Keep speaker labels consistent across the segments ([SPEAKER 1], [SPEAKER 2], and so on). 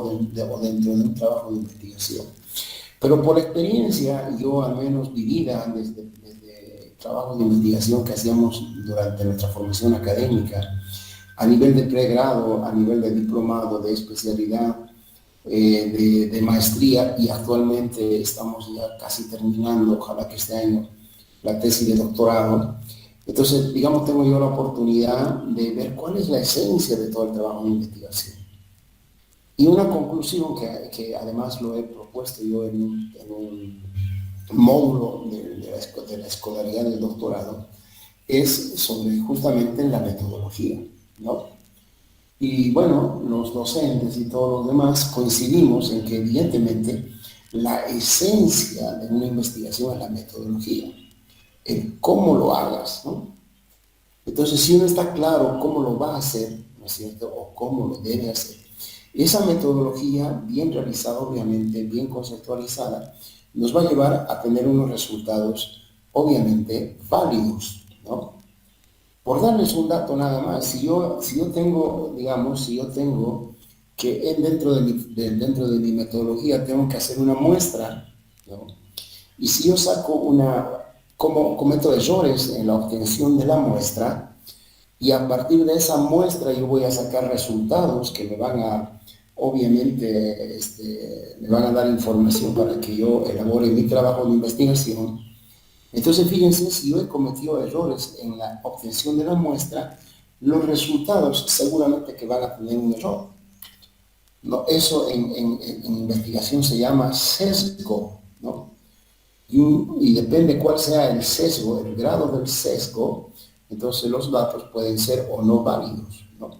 [SPEAKER 1] o dentro de un trabajo de investigación. Pero por experiencia, yo al menos vivida desde trabajos de investigación que hacíamos durante nuestra formación académica, a nivel de pregrado, a nivel de diplomado, de especialidad, de maestría, y actualmente estamos ya casi terminando, ojalá que este año, la tesis de doctorado. Entonces, digamos, tengo yo la oportunidad de ver cuál es la esencia de todo el trabajo de investigación. Y una conclusión que además lo he propuesto yo en un módulo de la escolaridad del doctorado, es sobre justamente la metodología, ¿no? Y bueno, los docentes y todos los demás coincidimos en que evidentemente la esencia de una investigación es la metodología, el cómo lo hagas, ¿no? Entonces, si uno está claro cómo lo va a hacer, ¿no es cierto?, o cómo lo debe hacer, esa metodología, bien realizada, obviamente, bien conceptualizada, nos va a llevar a tener unos resultados, obviamente, válidos, ¿no? Por darles un dato nada más, si yo tengo, digamos, si yo tengo que dentro de mi metodología tengo que hacer una muestra, ¿no? Y si yo saco como cometo errores en la obtención de la muestra, y a partir de esa muestra yo voy a sacar resultados que me van a, obviamente, me van a dar información para que yo elabore mi trabajo de investigación. Entonces, fíjense, si yo he cometido errores en la obtención de la muestra, los resultados seguramente que van a tener un error. ¿No? Eso en investigación se llama sesgo, ¿no? Y depende cuál sea el sesgo, el grado del sesgo, entonces los datos pueden ser o no válidos, ¿no?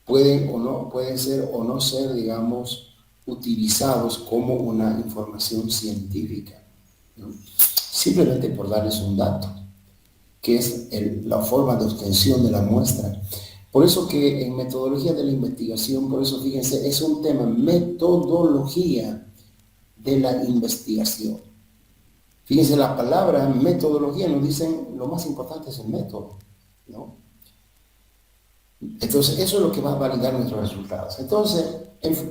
[SPEAKER 1] Pueden ser o no ser, digamos, utilizados como una información científica, ¿no? Simplemente por darles un dato, que es la forma de obtención de la muestra. Por eso que en metodología de la investigación, por eso fíjense, es un tema, metodología de la investigación. Fíjense, la palabra metodología nos dicen lo más importante es el método, ¿no? Entonces, eso es lo que va a validar nuestros resultados. Entonces,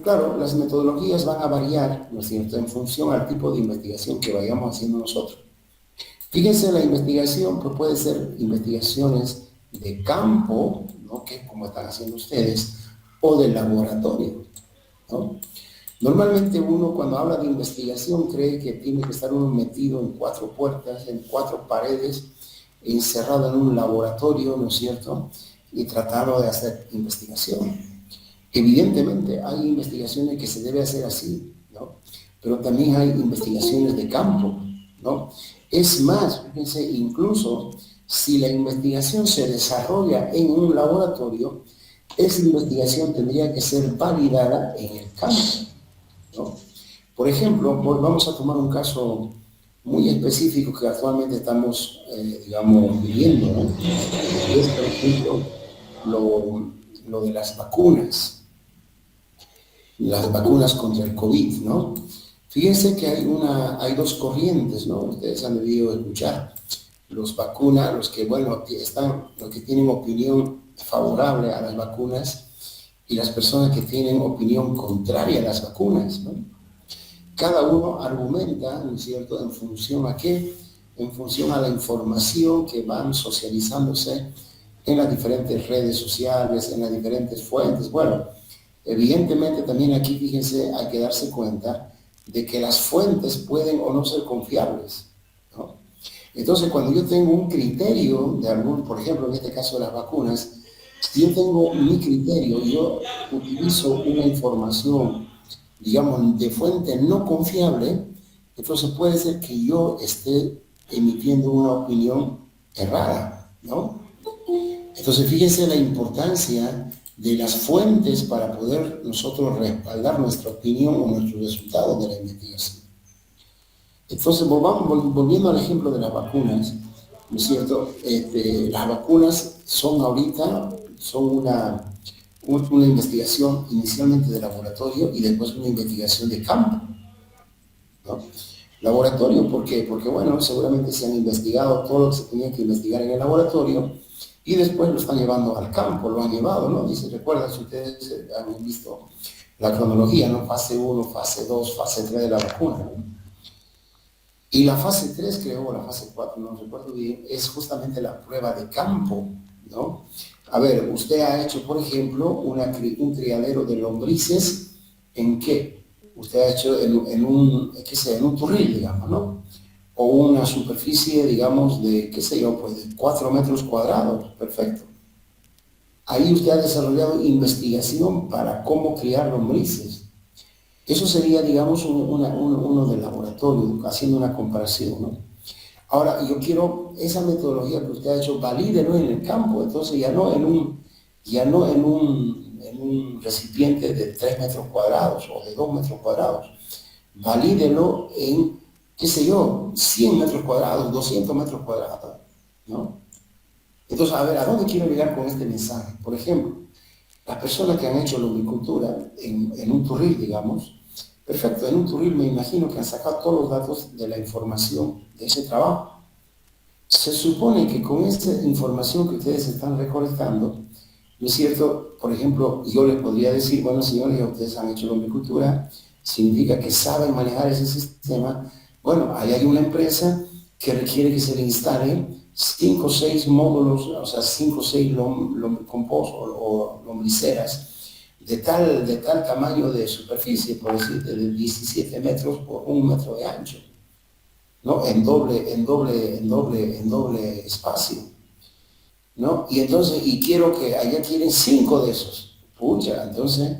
[SPEAKER 1] claro, las metodologías van a variar, ¿no es cierto?, en función al tipo de investigación que vayamos haciendo nosotros. Fíjense, la investigación pues puede ser investigaciones de campo, ¿no?, que es como están haciendo ustedes, o de laboratorio, ¿no? Normalmente uno cuando habla de investigación cree que tiene que estar uno metido en cuatro puertas, en cuatro paredes, encerrado en un laboratorio, ¿no es cierto?, y tratando de hacer investigación. Evidentemente hay investigaciones que se debe hacer así, ¿no? Pero también hay investigaciones de campo, ¿no? Es más, fíjense, incluso si la investigación se desarrolla en un laboratorio, esa investigación tendría que ser validada en el campo, ¿no? Por ejemplo, vamos a tomar un caso muy específico que actualmente estamos, digamos, viviendo, ¿no? Es, por ejemplo, lo de las vacunas contra el COVID, ¿no? Fíjense que hay dos corrientes, ¿no? Ustedes han debido escuchar. Los que, bueno, los que tienen opinión favorable a las vacunas y las personas que tienen opinión contraria a las vacunas, ¿no? Cada uno argumenta, ¿no es cierto?, en función a qué, en función a la información que van socializándose en las diferentes redes sociales, en las diferentes fuentes. Bueno, evidentemente también aquí, fíjense, hay que darse cuenta de que las fuentes pueden o no ser confiables, ¿no? Entonces, cuando yo tengo un criterio de algún, por ejemplo, en este caso de las vacunas, si yo tengo mi criterio, yo utilizo una información, digamos, de fuente no confiable, entonces puede ser que yo esté emitiendo una opinión errada, ¿no? Entonces, fíjense la importancia de las fuentes para poder nosotros respaldar nuestra opinión o nuestros resultados de la investigación. Entonces, volviendo al ejemplo de las vacunas, ¿no es cierto? Las vacunas son una investigación inicialmente de laboratorio y después una investigación de campo, ¿no? Laboratorio, ¿por qué? Porque, bueno, seguramente se han investigado todo lo que se tenía que investigar en el laboratorio y después lo están llevando al campo, lo han llevado, ¿no? Y se recuerdan, si ustedes han visto la cronología, ¿no? Fase 1, fase 2, fase 3 de la vacuna, ¿no? Y la fase 3, creo, o la fase 4, no recuerdo bien, es justamente la prueba de campo, ¿no? A ver, usted ha hecho, por ejemplo, un criadero de lombrices, ¿en qué? Usted ha hecho en un, qué sé, en un turril, digamos, ¿no? O una superficie, digamos, de, qué sé yo, pues de 4 metros cuadrados, perfecto. Ahí usted ha desarrollado investigación para cómo criar lombrices. Eso sería, digamos, uno de laboratorio, haciendo una comparación, ¿no? Ahora, yo quiero esa metodología que usted ha hecho, valídelo en el campo, entonces ya no en un recipiente de 3 metros cuadrados o de 2 metros cuadrados, valídelo en, qué sé yo, 100 metros cuadrados, 200 metros cuadrados, ¿no? Entonces, a ver, ¿a dónde quiero llegar con este mensaje? Por ejemplo, las personas que han hecho lombricultura en un turril, digamos, perfecto, en un turril me imagino que han sacado todos los datos de la información de ese trabajo. Se supone que con esta información que ustedes están recolectando, ¿no es cierto? Por ejemplo, yo les podría decir, bueno, señores, ya ustedes han hecho lombricultura, significa que saben manejar ese sistema. Bueno, ahí hay una empresa que requiere que se le instale 5 o 6 módulos, o sea, 5 o 6 lombricompost o lombriceras de tal tamaño de superficie, por decirte, de 17 metros por 1 metro de ancho, ¿no? En doble espacio, ¿no? Y entonces, y quiero que allá quieren 5 de esos. Pucha, entonces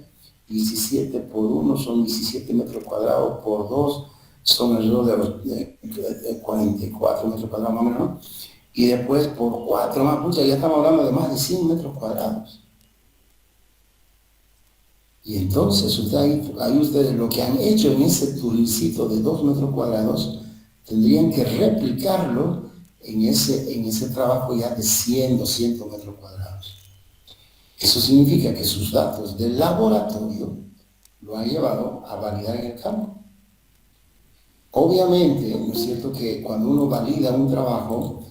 [SPEAKER 1] 17 por 1 son 17 metros cuadrados, por 2 son alrededor de los 44 metros cuadrados más o menos, ¿no? Y después por 4 más, pucha, ya estamos hablando de más de 100 metros cuadrados. Y entonces ahí ustedes lo que han hecho en ese turicito de 2 metros cuadrados, tendrían que replicarlo en ese trabajo ya de 100, 200 metros cuadrados. Eso significa que sus datos del laboratorio lo han llevado a validar en el campo. Obviamente, ¿no es cierto?, que cuando uno valida un trabajo,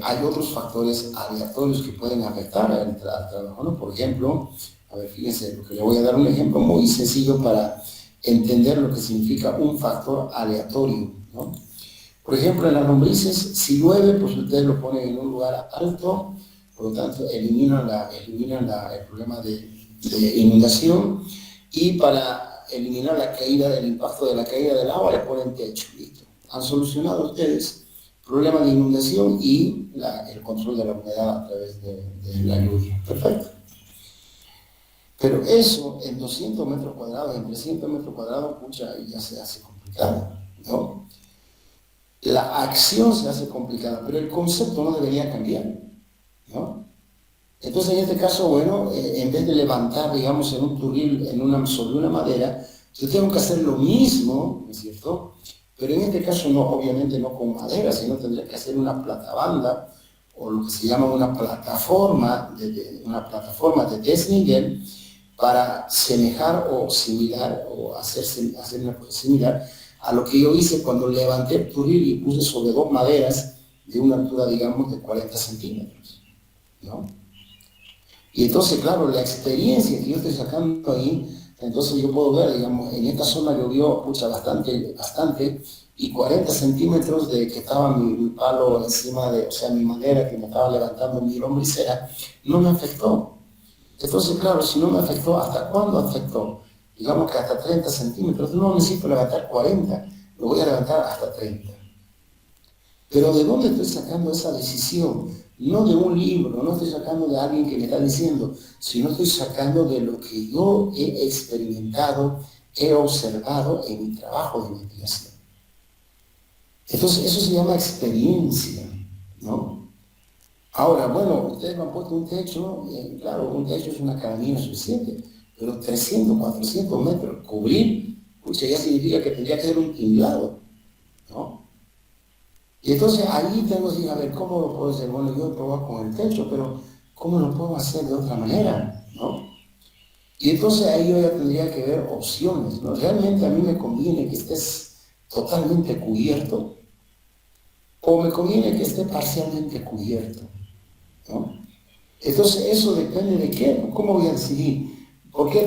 [SPEAKER 1] hay otros factores aleatorios que pueden afectar al trabajo, ¿no? Por ejemplo, a ver, fíjense, porque le voy a dar un ejemplo muy sencillo para entender lo que significa un factor aleatorio, ¿no? Por ejemplo, en las lombrices, si llueve, pues ustedes lo ponen en un lugar alto, por lo tanto eliminan el problema de inundación, y para eliminar el impacto de la caída del agua le ponen techo, listo. Han solucionado ustedes el problema de inundación y el control de la humedad a través de la lluvia. Perfecto. Pero eso en 200 metros cuadrados, en 300 metros cuadrados, pucha, ya se hace complicado, ¿no? La acción se hace complicada, pero el concepto no debería cambiar, ¿no? Entonces, en este caso, bueno, en vez de levantar, digamos, en un turril, sobre una madera, yo tengo que hacer lo mismo, ¿no es cierto? Pero en este caso, no, obviamente no con madera, sino tendría que hacer una platabanda, o lo que se llama una plataforma de desnivel, para semejar o similar, o hacer una cosa similar a lo que yo hice cuando levanté el turril y puse sobre 2 maderas de una altura, digamos, de 40 centímetros, ¿no? Y entonces, claro, la experiencia que yo estoy sacando ahí, entonces yo puedo ver, digamos, en esta zona llovió, pucha, bastante, y 40 centímetros de que estaba mi palo encima de, o sea, mi madera que me estaba levantando mi lombricera, no me afectó. Entonces, claro, si no me afectó, ¿hasta cuándo afectó? Digamos que hasta 30 centímetros, no necesito levantar 40, lo voy a levantar hasta 30. Pero ¿de dónde estoy sacando esa decisión? No de un libro, no estoy sacando de alguien que me está diciendo, sino estoy sacando de lo que yo he experimentado, he observado en mi trabajo de investigación. Entonces, eso se llama experiencia, ¿no? Ahora, bueno, ustedes me han puesto un techo, claro, un techo es una cabaña suficiente, pero 300, 400 metros, cubrir, pucha, ya significa que tendría que ser un tinglado, ¿no? Y entonces ahí tengo que decir, a ver, ¿cómo lo puedo hacer? Bueno, yo he probado con el techo, pero ¿cómo lo puedo hacer de otra manera? ¿No? Y entonces ahí yo ya tendría que ver opciones, ¿no? Realmente a mí me conviene que estés totalmente cubierto, o me conviene que esté parcialmente cubierto, ¿no? Entonces eso depende de qué, ¿cómo voy a decidir? por qué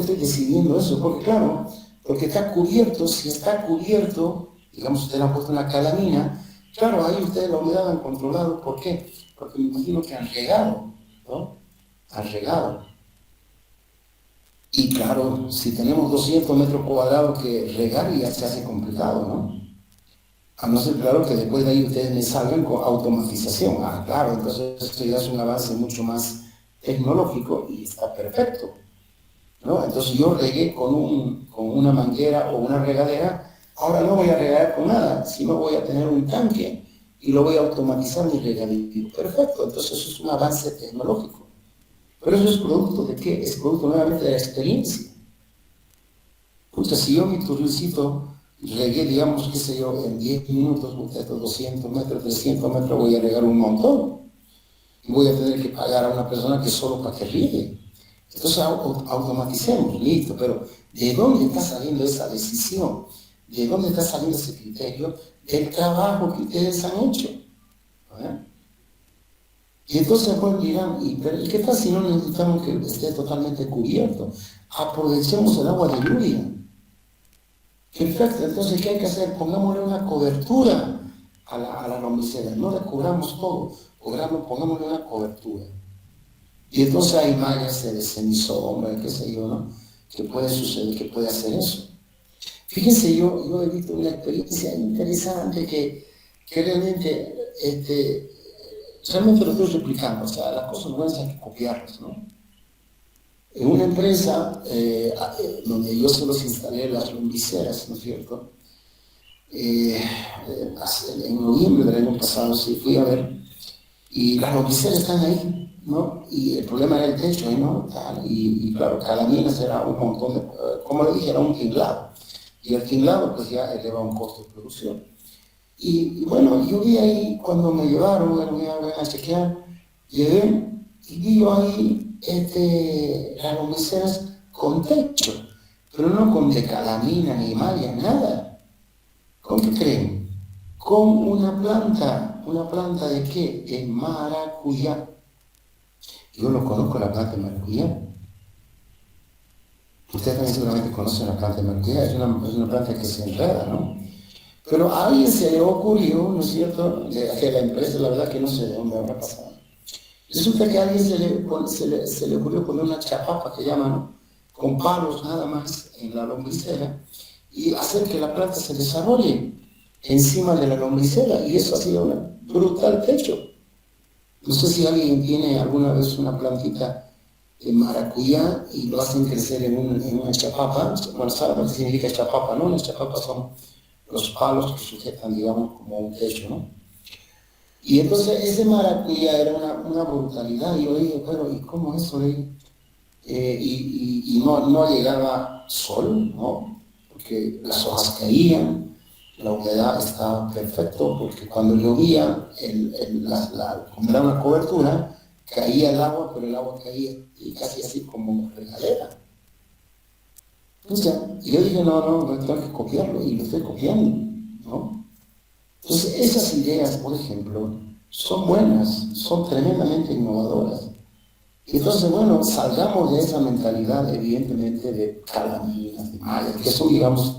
[SPEAKER 1] estoy decidiendo eso? Porque claro, porque está cubierto, si está cubierto, digamos, ustedes han puesto una calamina, claro, ahí ustedes la humedad han controlado. ¿Por qué? Porque me imagino que han regado, ¿no? Han regado. Y claro, si tenemos 200 metros cuadrados que regar ya se hace complicado, ¿no? A no ser, claro, que después de ahí ustedes me salgan con automatización. Ah, claro, entonces esto ya es un avance mucho más tecnológico y está perfecto, ¿no? Entonces yo regué con una manguera o una regadera, ahora no voy a regar con nada, sino voy a tener un tanque y lo voy a automatizar mi regadío. Perfecto, entonces eso es un avance tecnológico. Pero eso es producto de qué? Es producto nuevamente de la experiencia. Pucha, si yo mi turricito regué, digamos, qué sé yo, en 10 minutos, estos 200 metros, 300 metros, voy a regar un montón. Voy a tener que pagar a una persona que solo para que riegue. Entonces automaticemos, listo, pero ¿de dónde está saliendo esa decisión? ¿De dónde está saliendo ese criterio? Del trabajo que ustedes han hecho. ¿Verdad? Y entonces pues dirán, ¿y qué tal si no necesitamos que esté totalmente cubierto? Aprovechemos el agua de lluvia. Perfecto, entonces ¿qué hay que hacer? Pongámosle una cobertura a la lombricera, no le cubramos todo, pongámosle una cobertura. Y entonces hay mallas de semisombra, qué sé yo, ¿no? Que puede suceder, que puede hacer eso. Fíjense, yo he visto una experiencia interesante que realmente, realmente lo estoy replicando, o sea, las cosas buenas hay que copiarlas, ¿no? En una empresa donde yo solo instalé las lombriceras, ¿no es cierto? En noviembre del año pasado sí fui a ver, y las lombriceras están ahí, ¿no? Y el problema era el techo, ¿no? Y claro, cada mina será un montón de, como le dije, era un tinglado. Y el tinglado pues ya eleva un costo de producción. Y bueno, yo vi ahí, cuando me llevaron, bueno, me iban a chequear, llegué y vi yo ahí las lombriceras con techo, pero no con decalamina ni malla, nada. ¿Con qué creen? Con una planta de qué? De maracuyá. Yo no conozco la planta de maracuyá. Ustedes también seguramente conocen la planta de maracuyá, es una planta que se enreda, ¿no? Pero a alguien se le ocurrió, ¿no es cierto?, de la empresa, la verdad que no sé de dónde habrá pasado. Resulta que a alguien se le ocurrió poner una chapapa que llaman, ¿no?, con palos nada más en la lombricera y hacer que la planta se desarrolle encima de la lombricera, y eso ha sido un brutal techo. No sé si alguien tiene alguna vez una plantita de maracuyá y lo hacen crecer en una chapapa. Bueno, ¿saben lo que significa chapapa, no? Las chapapas son los palos que sujetan, digamos, como un techo, ¿no? Y entonces ese maracuyá era una brutalidad. Y yo dije, pero ¿y cómo eso? Y no llegaba sol, ¿no? Porque las hojas caían, la humedad estaba perfecto, porque cuando llovía, como era una cobertura, caía el agua, pero el agua caía y casi así como regadera. Entonces, yo dije, no tengo que copiarlo, y lo estoy copiando, ¿no? Entonces, esas ideas, por ejemplo, son buenas, son tremendamente innovadoras. Y entonces, bueno, salgamos de esa mentalidad, evidentemente, de calaminas, de mallas, que son, digamos,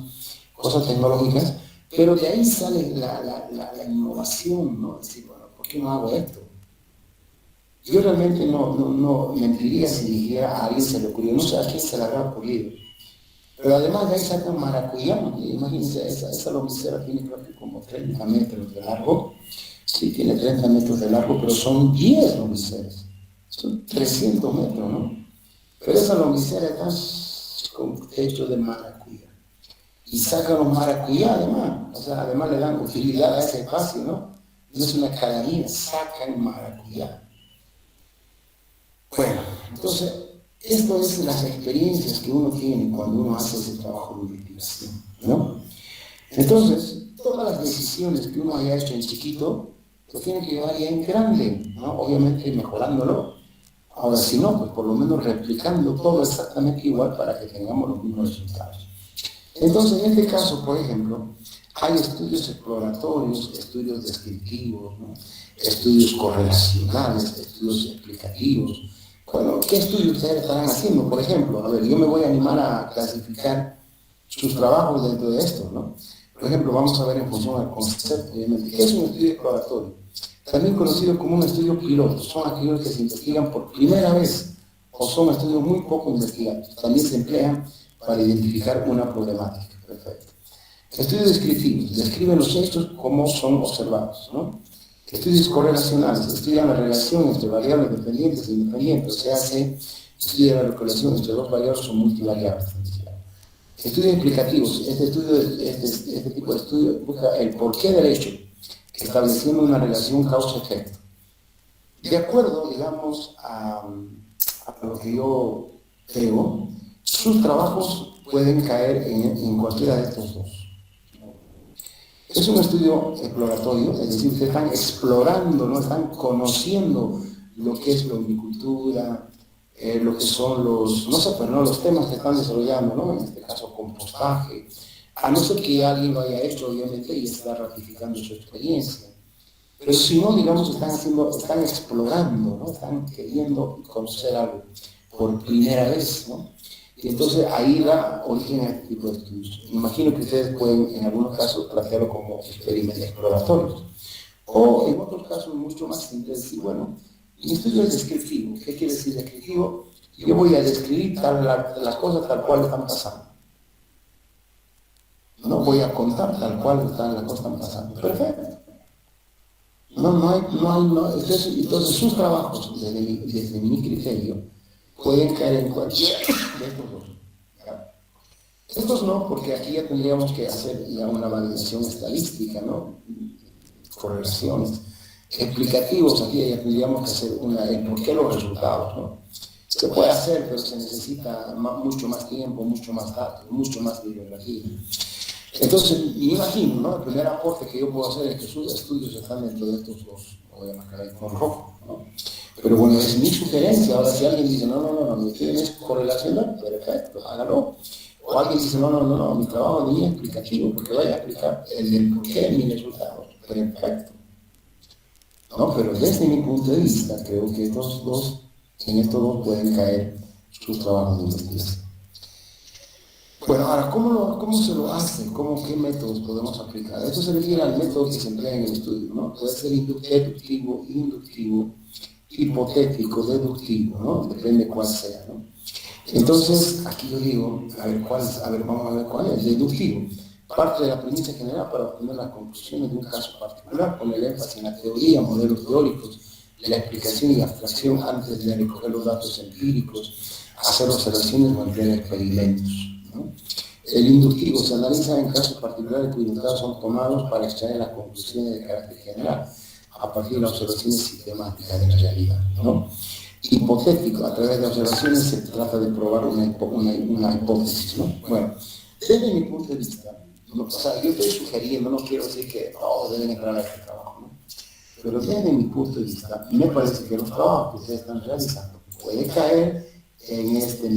[SPEAKER 1] cosas tecnológicas, pero de ahí sale la innovación, ¿no? Decir, bueno, ¿por qué no hago esto? Yo realmente no mentiría si dijera a alguien se le ocurrió, no sé a quién se le habrá ocurrido. Pero además de ahí sacan maracuyá, imagínense, esa lombricera tiene creo que como 30 metros de largo. Sí, tiene 30 metros de largo, pero son 10 lombriceras. Son 300 metros, ¿no? Pero esa lombricera está con techo de maracuyá. Y sacan los maracuyá además, o sea, además le dan utilidad a ese espacio, ¿no? No es una calamina, sacan maracuyá. Bueno, entonces, esto es las experiencias que uno tiene cuando uno hace ese trabajo de investigación, ¿no? Entonces, todas las decisiones que uno haya hecho en chiquito, pues tiene que llevar ya en grande, ¿no? Obviamente mejorándolo. Ahora, si no, pues por lo menos replicando todo exactamente igual para que tengamos los mismos resultados. Entonces, en este caso, por ejemplo, hay estudios exploratorios, estudios descriptivos, ¿no?, estudios correlacionales, estudios explicativos. Bueno, ¿qué estudios ustedes estarán haciendo? Por ejemplo, a ver, yo me voy a animar a clasificar sus trabajos dentro de esto, ¿no? Por ejemplo, vamos a ver en función al concepto, obviamente, ¿qué es un estudio exploratorio? También conocido como un estudio piloto, son aquellos que se investigan por primera vez o son estudios muy poco investigados. También se emplean para identificar una problemática. Perfecto. Estudios descriptivos, describen los hechos como son observados, ¿no? Estudios correlacionales, estudian la relación entre variables dependientes e independientes, o sea, se estudia la relación entre dos variables o multivariables. Estudios explicativos, este tipo de estudio busca el porqué del hecho, estableciendo una relación causa-efecto. De acuerdo, digamos, a lo que yo creo, sus trabajos pueden caer en cualquiera de estos dos. Es un estudio exploratorio, es decir, ustedes están explorando, ¿no? Están conociendo lo que es la agricultura, lo que son los, no sé, pero no, los temas que están desarrollando, ¿no? En este caso, compostaje, a no ser que alguien lo haya hecho, obviamente, y está ratificando su experiencia. Pero si no, digamos, están explorando, ¿no? Están queriendo conocer algo por primera vez, ¿no? Y entonces ahí da origen a este tipo de estudios. Me imagino que ustedes pueden, en algunos casos, plantearlo como experimentos exploratorios. O en otros casos, mucho más simples, decir, bueno, mi estudio es descriptivo. ¿Qué quiere decir descriptivo? Yo voy a describir las cosas tal cual están pasando. No voy a contar tal cual las cosas están pasando. Perfecto. Entonces sus trabajos, desde mi criterio, pueden caer en cualquiera de estos dos. ¿Ya? Estos no, porque aquí ya tendríamos que hacer ya una validación estadística, ¿no? Correlaciones. Explicativos, aquí ya tendríamos que hacer el por qué los resultados, ¿no? Se puede hacer, pero se necesita mucho más tiempo, mucho más datos, mucho más bibliografía. Entonces, me imagino, ¿no? El primer aporte que yo puedo hacer es que sus estudios están dentro de estos dos. Voy a marcar ahí con rojo, ¿no? Pero bueno, es mi sugerencia. Ahora, si alguien dice, no, mi estudio es correlacional, perfecto, hágalo. O alguien dice, no, mi trabajo es muy explicativo, porque vaya a explicar el por qué mis resultados. Perfecto. ¿No? Pero desde mi punto de vista, creo que en estos dos pueden caer sus trabajos de investigación. Bueno, ahora, ¿cómo se lo hace? ¿Qué métodos podemos aplicar? Esto se refiere al método que se emplea en el estudio, ¿no? Puede ser deductivo, inductivo, hipotético, deductivo, ¿no? Depende cuál sea, ¿no? Entonces, aquí yo digo, vamos a ver cuál es. Deductivo. Parte de la premisa general para obtener las conclusiones de un caso particular, con el énfasis en la teoría, modelos teóricos, la explicación y abstracción antes de recoger los datos empíricos, hacer observaciones o emplear experimentos, ¿no? El inductivo se analiza en casos particulares cuyos datos son tomados para extraer las conclusiones de carácter general, a partir de las observaciones sistemáticas de la realidad, ¿no? Hipotético, a través de observaciones se trata de probar una hipótesis, ¿no? Bueno, desde mi punto de vista, o sea, yo estoy sugiriendo, no quiero decir que todos deben entrar a este trabajo, ¿no? Pero desde mi punto de vista, me parece que los trabajos que ustedes están realizando pueden caer en este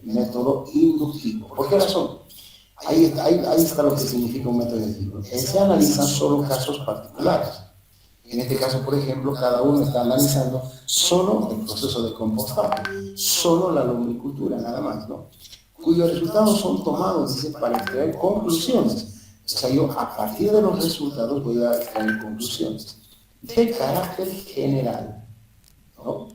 [SPEAKER 1] método inductivo. ¿Por qué razón? Ahí está lo que significa un método inductivo. Se analizan solo casos particulares. En este caso, por ejemplo, cada uno está analizando solo el proceso de compostaje, solo la lombricultura, nada más, ¿no? Cuyos resultados son tomados, dice, para extraer conclusiones. O sea, yo a partir de los resultados voy a extraer conclusiones de carácter general, ¿no?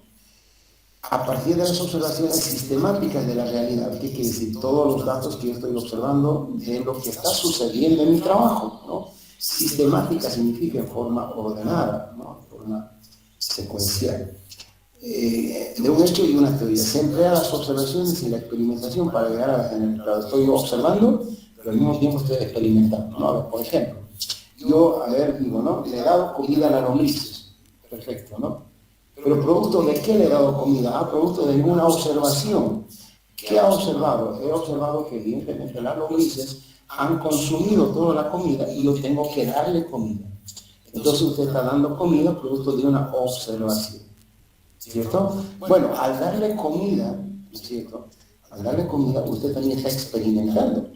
[SPEAKER 1] A partir de las observaciones sistemáticas de la realidad, ¿qué quiere decir? Todos los datos que yo estoy observando de lo que está sucediendo en mi trabajo, ¿no? Sistemática significa en forma ordenada, ¿no? En forma secuencial. De un hecho y una teoría. Se emplea las observaciones y la experimentación para llegar a la generalidad. Estoy observando, pero al mismo tiempo estoy experimentando, ¿no? A ver, por ejemplo, yo, digo, ¿no? Le he dado comida a las lombrices. Perfecto, ¿no? Pero ¿producto de qué le he dado comida? Producto de una observación. ¿Qué ha observado? He observado que evidentemente las lombrices han consumido toda la comida y yo tengo que darle comida. Entonces usted está dando comida producto de una observación, ¿cierto? Bueno, al darle comida, ¿cierto? Al darle comida usted también está experimentando.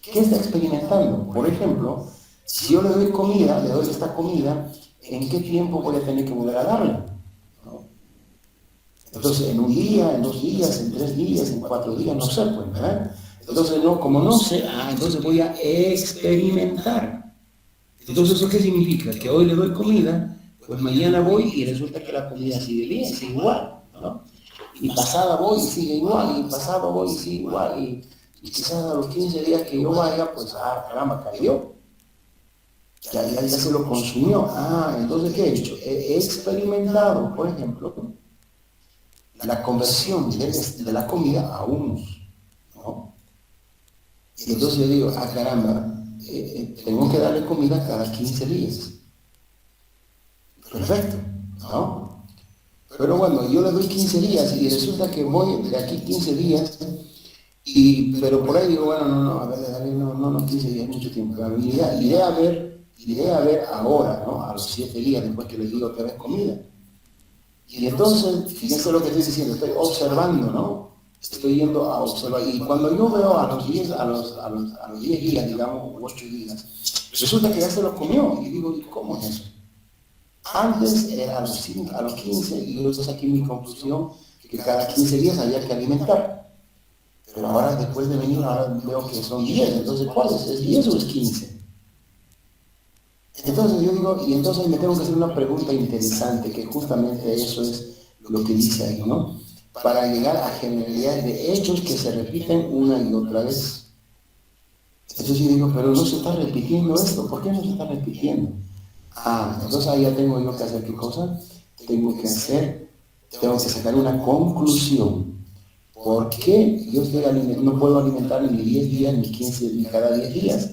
[SPEAKER 1] ¿Qué está experimentando? Por ejemplo, si yo le doy comida, le doy esta comida, ¿en qué tiempo voy a tener que volver a darle? ¿No? Entonces, en un día, en 2 días, en 3 días, en 4 días, no sé, pues, ¿verdad? Entonces, no, como no sé, entonces voy a experimentar. Entonces, ¿eso qué significa? Que hoy le doy comida, pues mañana voy y resulta que la comida sigue bien, sigue igual, ¿no? Y pasada voy y sigue igual, y pasado voy y sigue igual, y quizás a los 15 días que yo vaya, pues, caramba, cayó. Ya se lo consumió. Entonces, ¿qué he hecho? He experimentado, por ejemplo, la conversión de la comida a humus, ¿no? Y entonces yo digo, caramba, tengo que darle comida cada 15 días. Perfecto, ¿no? Pero bueno, yo le doy 15 días y resulta que voy de aquí 15 días, pero por ahí digo, bueno, no, a ver, dale, no, 15 días, mucho tiempo. Iré a ver ahora, ¿no? A los 7 días después que les digo que vez comida. Y entonces, fíjense lo que estoy diciendo, estoy observando, ¿no? Estoy yendo a observar. Y cuando yo veo a los 10, a los 10 días, digamos, 8 días, resulta que ya se los comió. Y digo, ¿cómo es eso? Antes era a los 15, y yo saqué mi conclusión que cada 15 días había que alimentar. Pero ahora, después de venir, ahora veo que son 10. Entonces, ¿cuál es? ¿Es 10 o es 15? Entonces yo digo, y entonces me tengo que hacer una pregunta interesante, que justamente eso es lo que dice ahí, ¿no? Para llegar a generalidades de hechos que se repiten una y otra vez. Entonces yo digo, pero no se está repitiendo esto, ¿por qué no se está repitiendo? Entonces ahí ya tengo yo que hacer qué cosa, tengo que sacar una conclusión. ¿Por qué yo no puedo alimentar ni 10 días, ni 15, ni cada 10 días?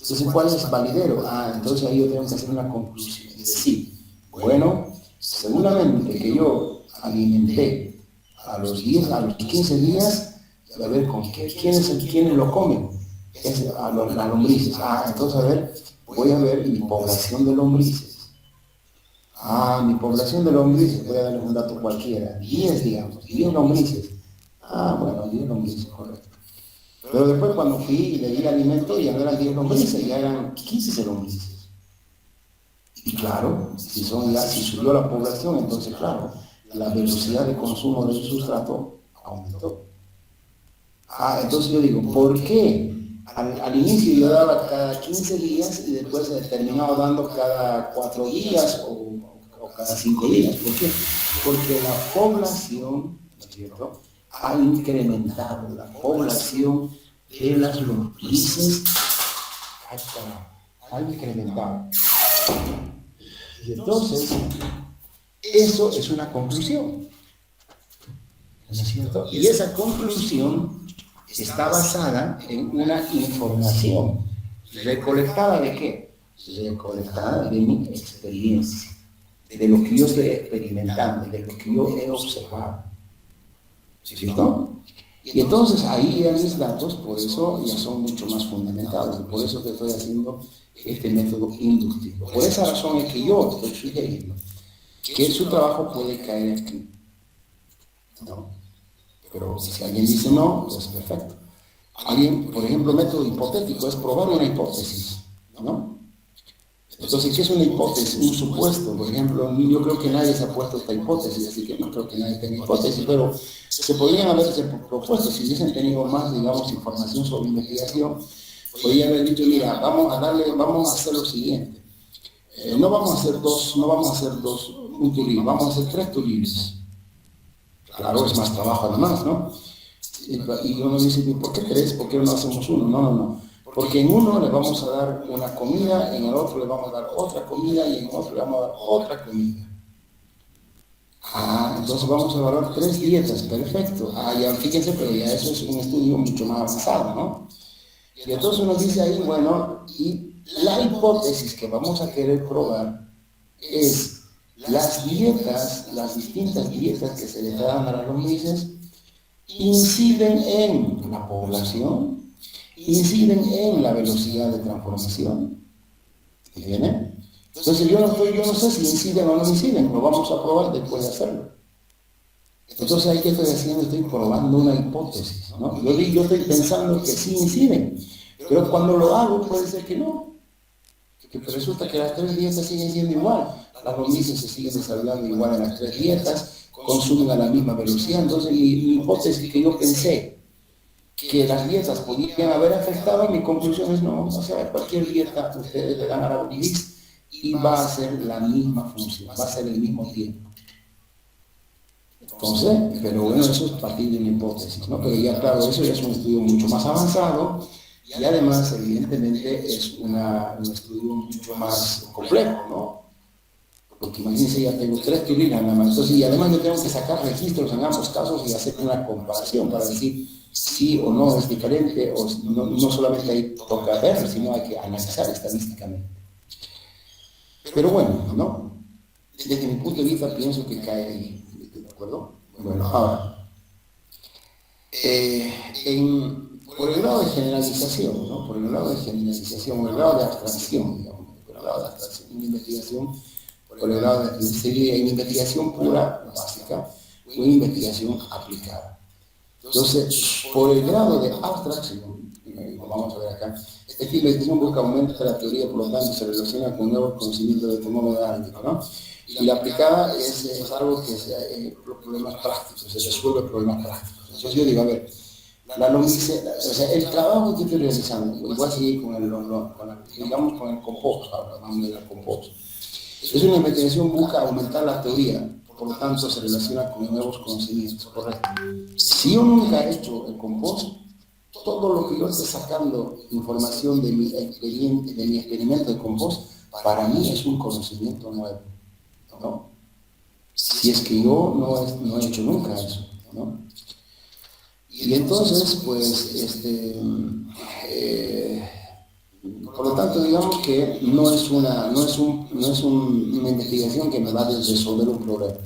[SPEAKER 1] Entonces, ¿cuál es validero? Entonces ahí yo tengo que hacer una conclusión. Es decir, bueno, seguramente que yo alimenté a los 10, a los 15 días, a ver, ¿quiénes lo comen? Las lombrices. Entonces, a ver, voy a ver mi población de lombrices. Mi población de lombrices, voy a darles un dato cualquiera, 10, digamos, 10 lombrices. Bueno, 10 lombrices, correcto. Pero después cuando fui y le di el alimento ya no eran 10 lombrices, ya eran 15 lombrices. Y claro, si subió la población, entonces claro, la velocidad de consumo del sustrato aumentó. Entonces yo digo, ¿por qué? Al inicio yo daba cada 15 días y después terminaba dando cada 4 días o cada 5 días. ¿Por qué? Porque la población, ¿no es cierto?, ha incrementado, la población de las lombrices ha incrementado. Y entonces, eso es una conclusión, ¿no es cierto? Y esa conclusión está basada en una información. ¿Recolectada de qué? Recolectada de mi experiencia, de lo que yo estoy experimentando, de lo que yo he observado. ¿Cierto? Y entonces ahí ya mis datos, por eso ya son mucho más fundamentados, y por eso que estoy haciendo este método inductivo. Por esa razón es que yo estoy sugiriendo que su trabajo puede caer aquí, ¿no? Pero si alguien dice no, pues perfecto. Alguien, por ejemplo, método hipotético es probar una hipótesis, ¿no? Entonces, ¿qué es una hipótesis? Un supuesto, por ejemplo. Yo creo que nadie se ha puesto esta hipótesis, así que no creo que nadie tenga hipótesis, pero se podrían haberse propuesto, si hubiesen tenido más, digamos, información sobre investigación, podrían haber dicho, mira, vamos a hacer lo siguiente. No vamos a hacer un tulip, vamos a hacer 3 tulips. Claro, es más trabajo además, ¿no? Y uno dice, ¿por qué 3? ¿Por qué no hacemos uno? No. Porque en uno le vamos a dar una comida, en el otro le vamos a dar otra comida y en el otro le vamos a dar otra comida. Entonces vamos a evaluar 3 dietas, perfecto. Ya fíjense, pero ya eso es un estudio mucho más avanzado, ¿no? Y entonces uno dice ahí, bueno, y la hipótesis que vamos a querer probar es las distintas dietas que se le dan a las lombrices, inciden en la población, inciden en la velocidad de transformación. ¿Entienden? Entonces yo no sé si inciden o no inciden, lo vamos a probar después de hacerlo. Entonces ahí que estoy haciendo, estoy probando una hipótesis, ¿no? Yo estoy pensando que sí inciden, pero cuando lo hago puede ser que no, que resulta que las 3 dietas siguen siendo igual, las lombrices se siguen desarrollando igual en las 3 dietas, consumen a la misma velocidad. Entonces, mi hipótesis que yo pensé que las dietas podían haber afectado, mi conclusión es no, o sea, cualquier dieta ustedes le dan a la gris y va a hacer la misma función, va a ser el mismo tiempo. Entonces, pero bueno, eso es partir de una hipótesis, ¿no? Pero ya claro, eso ya es un estudio mucho más avanzado y además, evidentemente, es un estudio mucho más complejo, ¿no? Porque imagínense, ya tengo 3 turinas nada más, entonces, y además yo tengo que sacar registros en ambos casos y hacer una comparación para decir sí o no es diferente, o no solamente hay toca ver, sino hay que analizar estadísticamente. Pero bueno, ¿no? Desde mi punto de vista pienso que cae ahí, ¿de acuerdo? Bueno, ahora, por el grado de generalización, ¿no? Por el grado de generalización, por el grado de abstracción, digamos, por el grado de abstracción, una investigación, por el grado de sería una investigación pura, básica, o una investigación aplicada. Entonces, por el grado de abstracción, como vamos a ver acá, esta investigación busca aumentar la teoría, por lo tanto se relaciona con nuevos conocimientos de termómetro árico, ¿no? Y la aplicada es algo que es problemas prácticos, se resuelve problemas prácticos. Entonces yo digo, a ver, la lombrices, o sea, el trabajo que estoy realizando, igual sigue con digamos con el compost, ahora vamos a ver el compost. Es una investigación que busca aumentar la teoría, por lo tanto se relaciona con nuevos conocimientos, correcto. Si yo nunca he hecho el compost, todo lo que yo esté sacando información de mi experimento de compost, para mí es un conocimiento nuevo, ¿no? Si es que yo no he hecho nunca eso, ¿no? Y entonces, pues, por lo tanto, digamos que no es una investigación que me va a resolver un problema.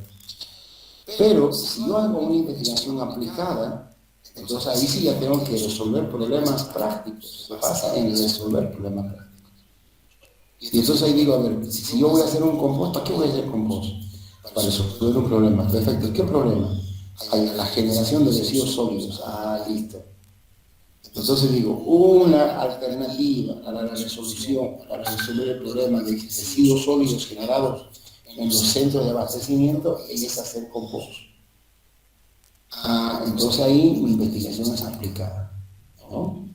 [SPEAKER 1] Pero si yo hago una investigación aplicada, entonces ahí sí ya tengo que resolver problemas prácticos. Se basa en resolver problemas prácticos. Y entonces ahí digo, a ver, si yo voy a hacer un compost, ¿para qué voy a hacer compost? Para resolver un problema. Perfecto. ¿Qué problema? La generación de residuos sólidos. Ah, listo. Entonces digo, una alternativa a la resolución, para resolver el problema de residuos sólidos generados en los centros de abastecimiento es hacer compost. Entonces ahí mi investigación es aplicada, ¿no?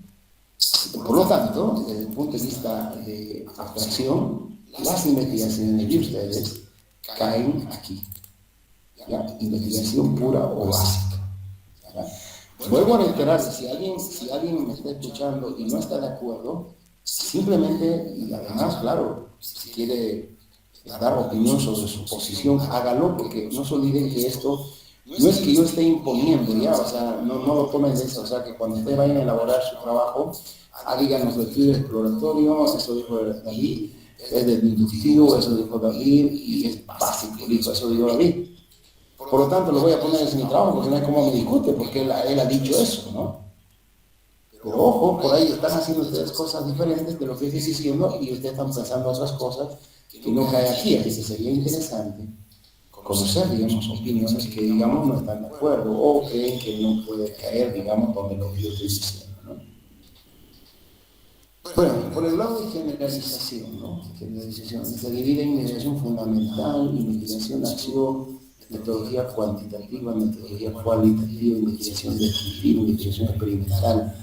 [SPEAKER 1] Por lo tanto, desde el punto de vista de abstracción, las investigaciones de ustedes caen aquí, ¿ya? Investigación pura o básica, ¿ya? Vuelvo a reiterar, si alguien me está escuchando y no está de acuerdo, simplemente, y además, claro, si quiere dar opinión sobre su posición, hágalo, porque no se olviden que esto no es que yo esté imponiendo, ya, o sea, no lo tomen de eso, o sea, que cuando ustedes vayan a elaborar su trabajo, díganos el estudio exploratorio, eso dijo David, es deductivo, eso dijo David, y es básico, listo, eso dijo David. Por lo tanto, lo voy a poner en mi trabajo, porque no hay cómo me discute, porque él ha dicho eso, ¿no? Pero ojo, por ahí están haciendo ustedes cosas diferentes de lo que estoy diciendo y ustedes están pensando otras cosas que no caen aquí, así que sería interesante conocer, digamos, opiniones que, digamos, no están de acuerdo o creen que no puede caer, digamos, donde lo que yo estoy diciendo, ¿no? Bueno, por el lado de generalización, ¿no? Generalización, se divide en investigación fundamental, investigación, acción, metodología cuantitativa, metodología cualitativa, investigación descriptiva, investigación experimental.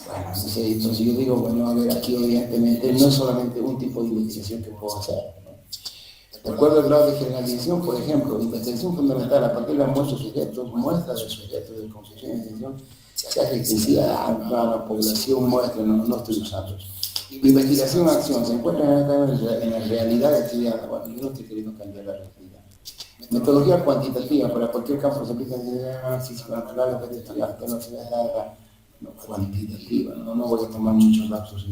[SPEAKER 1] Bueno, no sé, entonces yo digo, bueno, a ver, aquí evidentemente no es solamente un tipo de investigación que puedo hacer, ¿no? De acuerdo al grado de generalización, por ejemplo, investigación fundamental a partir de la muestra de sujetos, muestras de sujetos de conclusión y extensión, se hace extensiva a la población muestra, no estoy usando. Investigación acción, se encuentra en la realidad estudiada. Bueno, yo no estoy queriendo cambiar la realidad. Metodología cuantitativa, para cualquier campo se aplica en el análisis natural, lo que estudiar, que no se da no, cuantitativa, no voy a tomar muchos datos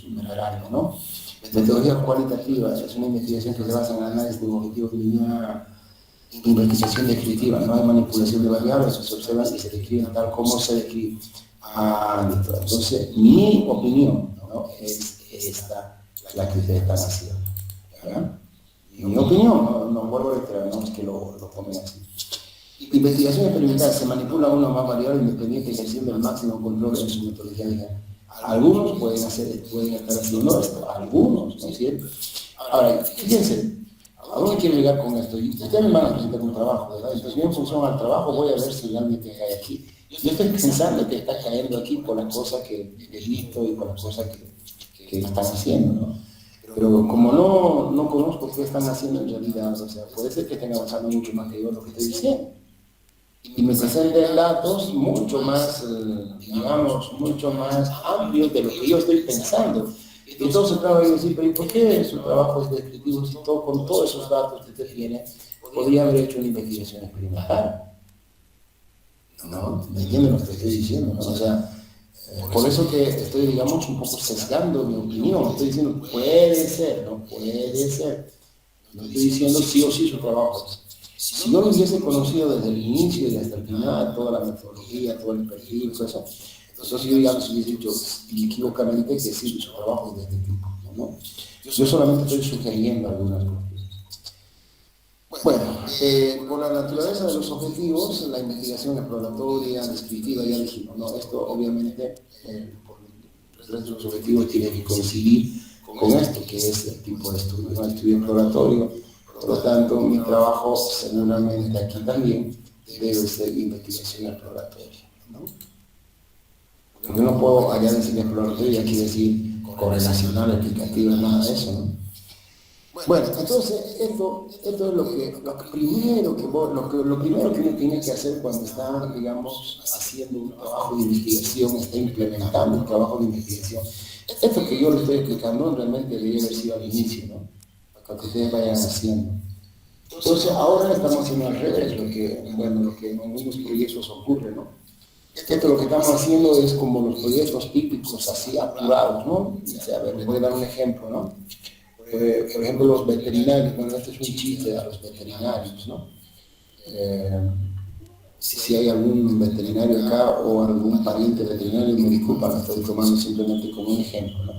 [SPEAKER 1] numerarios, ¿no? Metodología cualitativa es una investigación que se basa en el análisis de objetivos de una investigación descriptiva, no hay manipulación de variables, se observan y se describen tal como se describe. Entonces, mi opinión, ¿no?, es esta, la que ustedes están haciendo, ¿verdad? Mi opinión, no vuelvo a reiterar, no es que lo pongan así. Investigación experimental, se manipula una o más variable independiente ejerciendo el máximo control en su metodología. Algunos pueden estar haciendo esto, algunos, ¿no es cierto? Ahora, fíjense, ¿A dónde quiero llegar con esto? Y ustedes me van a presentar un trabajo, ¿verdad? Entonces yo en función al trabajo voy a ver si realmente cae aquí. Yo estoy pensando que está cayendo aquí por las cosas que he visto y por las cosas que están haciendo, ¿no? Pero como no conozco qué están haciendo en realidad, o sea, puede ser que estén avanzando mucho más que yo lo que estoy diciendo. Y me presenten datos mucho más, digamos, mucho más amplios de lo que yo estoy pensando. Entonces, claro, yo decir, pero ¿y por qué su trabajo es descriptivo si todo, con todos esos datos que usted tiene, podría haber hecho una investigación experimental? ¿No? ¿Me entienden lo que estoy diciendo? ¿No? O sea, por eso que estoy, digamos, un poco sesgando mi opinión. Estoy diciendo, puede ser, no puede ser. No estoy diciendo sí o sí su trabajo. Si yo lo hubiese conocido desde el inicio y hasta el final, toda la metodología, todo el perfil, todo eso, entonces yo ya les hubiese dicho inequívocamente que sí, su trabajo es de este tipo, ¿no? Yo solamente estoy sugiriendo algunas cosas. Bueno, por la naturaleza de los objetivos, la investigación exploratoria, descriptiva, ya dijimos, ¿no? Esto obviamente, por el resto de los objetivos tiene que coincidir con esto, que es el tipo de estudio, ¿no? Estudio exploratorio. Por lo tanto, mi trabajo seguramente aquí también debe ser investigación exploratoria, ¿no? Porque no puedo allá decir exploratoria y aquí decir correlacional, explicativa, nada de eso, ¿no? Bueno, entonces esto es lo primero que uno tiene que hacer cuando está, digamos, haciendo un trabajo de investigación, está implementando un trabajo de investigación. Esto que yo le estoy explicando realmente debería haber sido al inicio, ¿no? Para que ustedes vayan haciendo. Entonces ahora estamos haciendo al revés, lo que en algunos proyectos ocurre, ¿no? Esto lo que estamos haciendo es como los proyectos típicos, así apurados, ¿no? O sea, a ver, les voy a dar un ejemplo, ¿no? Por ejemplo, los veterinarios, bueno, este es un chiste a los veterinarios, ¿no? Si hay algún veterinario acá o algún pariente veterinario, me disculpan, lo estoy tomando simplemente como un ejemplo, ¿no?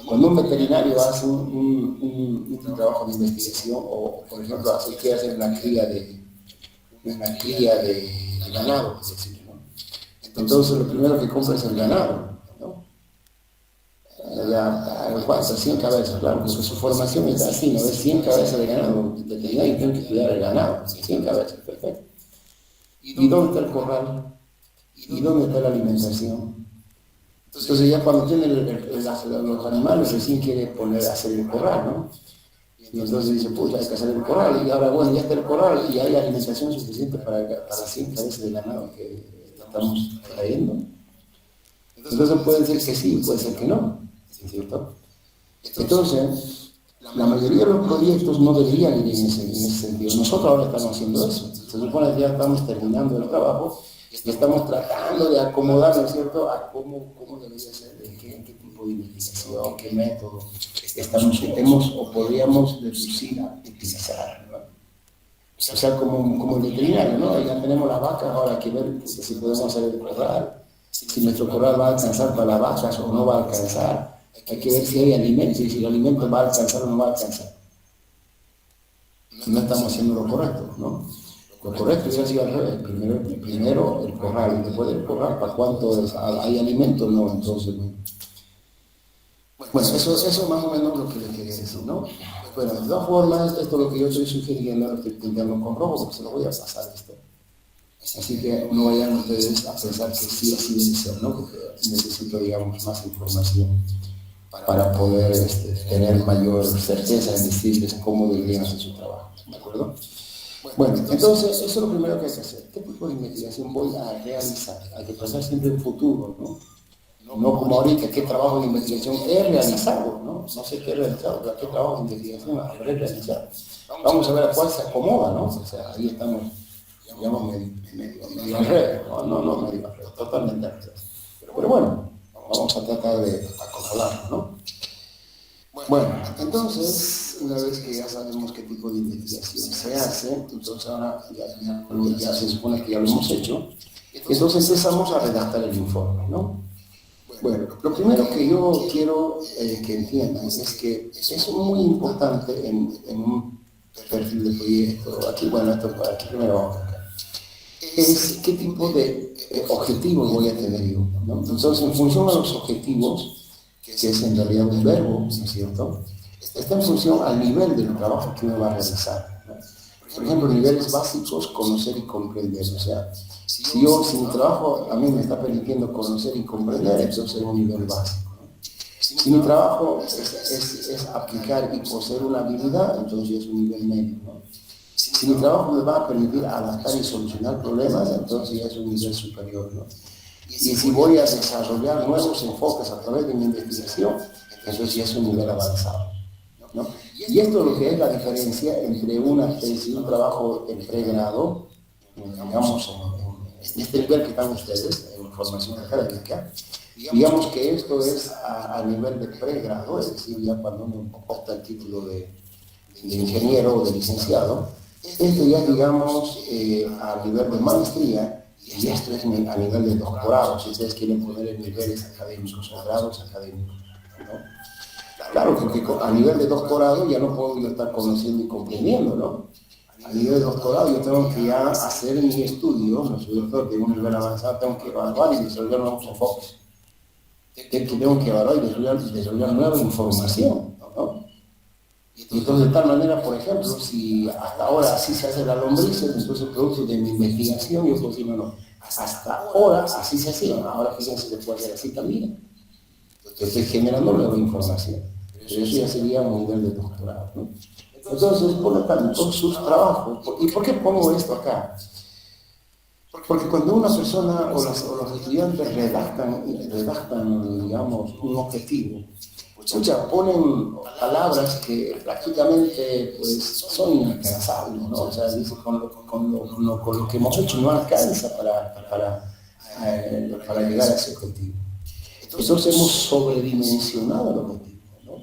[SPEAKER 1] Cuando un veterinario hace un trabajo de investigación o, por ejemplo, quiere hacer una cría de ganado, por decirlo, ¿no? Entonces, lo primero que compra es el ganado, ¿no? Ya, ¿cuántas? 100 cabezas, claro, porque su formación está así, ¿no? Es 100 cabezas de ganado, el veterinario tiene que cuidar el ganado, 100 cabezas, perfecto. ¿Y dónde está el corral? ¿Y dónde está la alimentación? Entonces ya cuando tiene los animales recién quiere hacer el corral, ¿no? Y entonces dice, pucha, hay que hacer el corral, y ahora bueno, ya está el corral y hay alimentación suficiente para 100 cabezas de ganado que estamos trayendo. Entonces puede ser que sí, puede ser que no, ¿cierto? Entonces, la mayoría de los proyectos no deberían ir en ese sentido. Nosotros ahora estamos haciendo eso. Se supone que ya estamos terminando el trabajo y estamos tratando de acomodar, ¿no es cierto?, a cómo debería ser, en qué tipo de investigación, qué método hemos o podríamos deducir a utilizar, ¿no? O sea, como el veterinario, ¿no? Ya tenemos las vacas, ahora hay que ver si podemos hacer el corral, si nuestro corral va a alcanzar para las vacas o no va a alcanzar. Hay que ver si hay alimento y si el alimento va a alcanzar o no va a alcanzar. No estamos haciendo lo correcto, ¿no? Lo correcto hubiera sido al revés. Primero el corral, y después del corral, ¿para cuánto es? ¿Hay alimento? No, entonces, bueno, eso más o menos lo que les quería decir, ¿no? Bueno, de todas formas, esto es lo que yo estoy sugiriendo, lo estoy pintando con rojo, porque se lo voy a pasar esto. Así que no vayan ustedes a pensar que sí, así debe ser, ¿no? Porque necesito, digamos, más información para poder tener mayor certeza en decirles cómo deberían hacer su trabajo, ¿de acuerdo? Bueno, entonces, eso es lo primero que hay que hacer. ¿Qué tipo de investigación voy a realizar? Hay que pensar siempre en futuro, ¿no? No como ahorita, ¿qué trabajo de investigación he realizado? No sé qué he realizado, pero ¿qué trabajo de investigación habré realizado? Vamos a ver a cuál se acomoda, ¿no? O sea, ahí estamos, digamos, medio al revés, no medio al revés, totalmente al revés. Pero bueno, vamos a tratar de acomodarlo, ¿no? Bueno, entonces, una vez que ya sabemos qué tipo de investigación se hace, entonces ahora ya se supone que ya lo hemos hecho, entonces empezamos a redactar el informe, ¿no? Bueno, lo primero que yo quiero que entiendan es que es muy importante en un perfil de proyecto, aquí, bueno, aquí primero vamos a ver, es qué tipo de objetivos voy a tener yo, ¿no? Entonces, en función a los objetivos, que es en realidad un verbo, ¿no es cierto? está en función al nivel del trabajo que uno va a realizar, ¿no? Por ejemplo, niveles básicos, conocer y comprender. O sea, si mi trabajo a mí me está permitiendo conocer y comprender, entonces es un nivel básico, ¿no? Si mi trabajo es aplicar y poseer una habilidad, entonces es un nivel medio, ¿no? Si mi trabajo me va a permitir adaptar y solucionar problemas, entonces ya es un nivel superior, ¿no? Y si voy a desarrollar nuevos enfoques a través de mi investigación, entonces ya es un nivel avanzado, ¿no? Y esto es lo que es la diferencia entre una tesis y un trabajo en pregrado, digamos, en este nivel que están ustedes, en formación académica. Digamos que esto es a nivel de pregrado, es decir, ya cuando uno opta el título de ingeniero o de licenciado. Esto ya, digamos, a nivel de maestría, y esto es a nivel de doctorado, si ustedes quieren poner en niveles académicos o grados académicos, ¿no? Claro, porque a nivel de doctorado ya no puedo yo estar conociendo y comprendiendo, ¿no? A nivel de doctorado yo tengo que ya hacer mi estudio, ¿no es cierto? De un nivel avanzado tengo que evaluar y desarrollar nuevos enfoques. Tengo que evaluar y desarrollar nueva información, ¿no? Y entonces, de tal manera, por ejemplo, si hasta ahora así se hace la lombrices, entonces producto de mi investigación, yo puedo decir, no, hasta ahora así se hacía, ahora fíjense que puede ser así también. Estoy generando nueva información, pero eso ya sería un nivel de doctorado, ¿no? Entonces, por lo tanto, sus trabajos, ¿y por qué pongo esto acá? Porque cuando una persona o los estudiantes redactan, digamos, un objetivo, ponen palabras que prácticamente pues, son inalcanzables, ¿no? O sea, dice, con lo que hemos hecho no alcanza para llegar a ese objetivo. Entonces hemos sobredimensionado el objetivo, ¿no?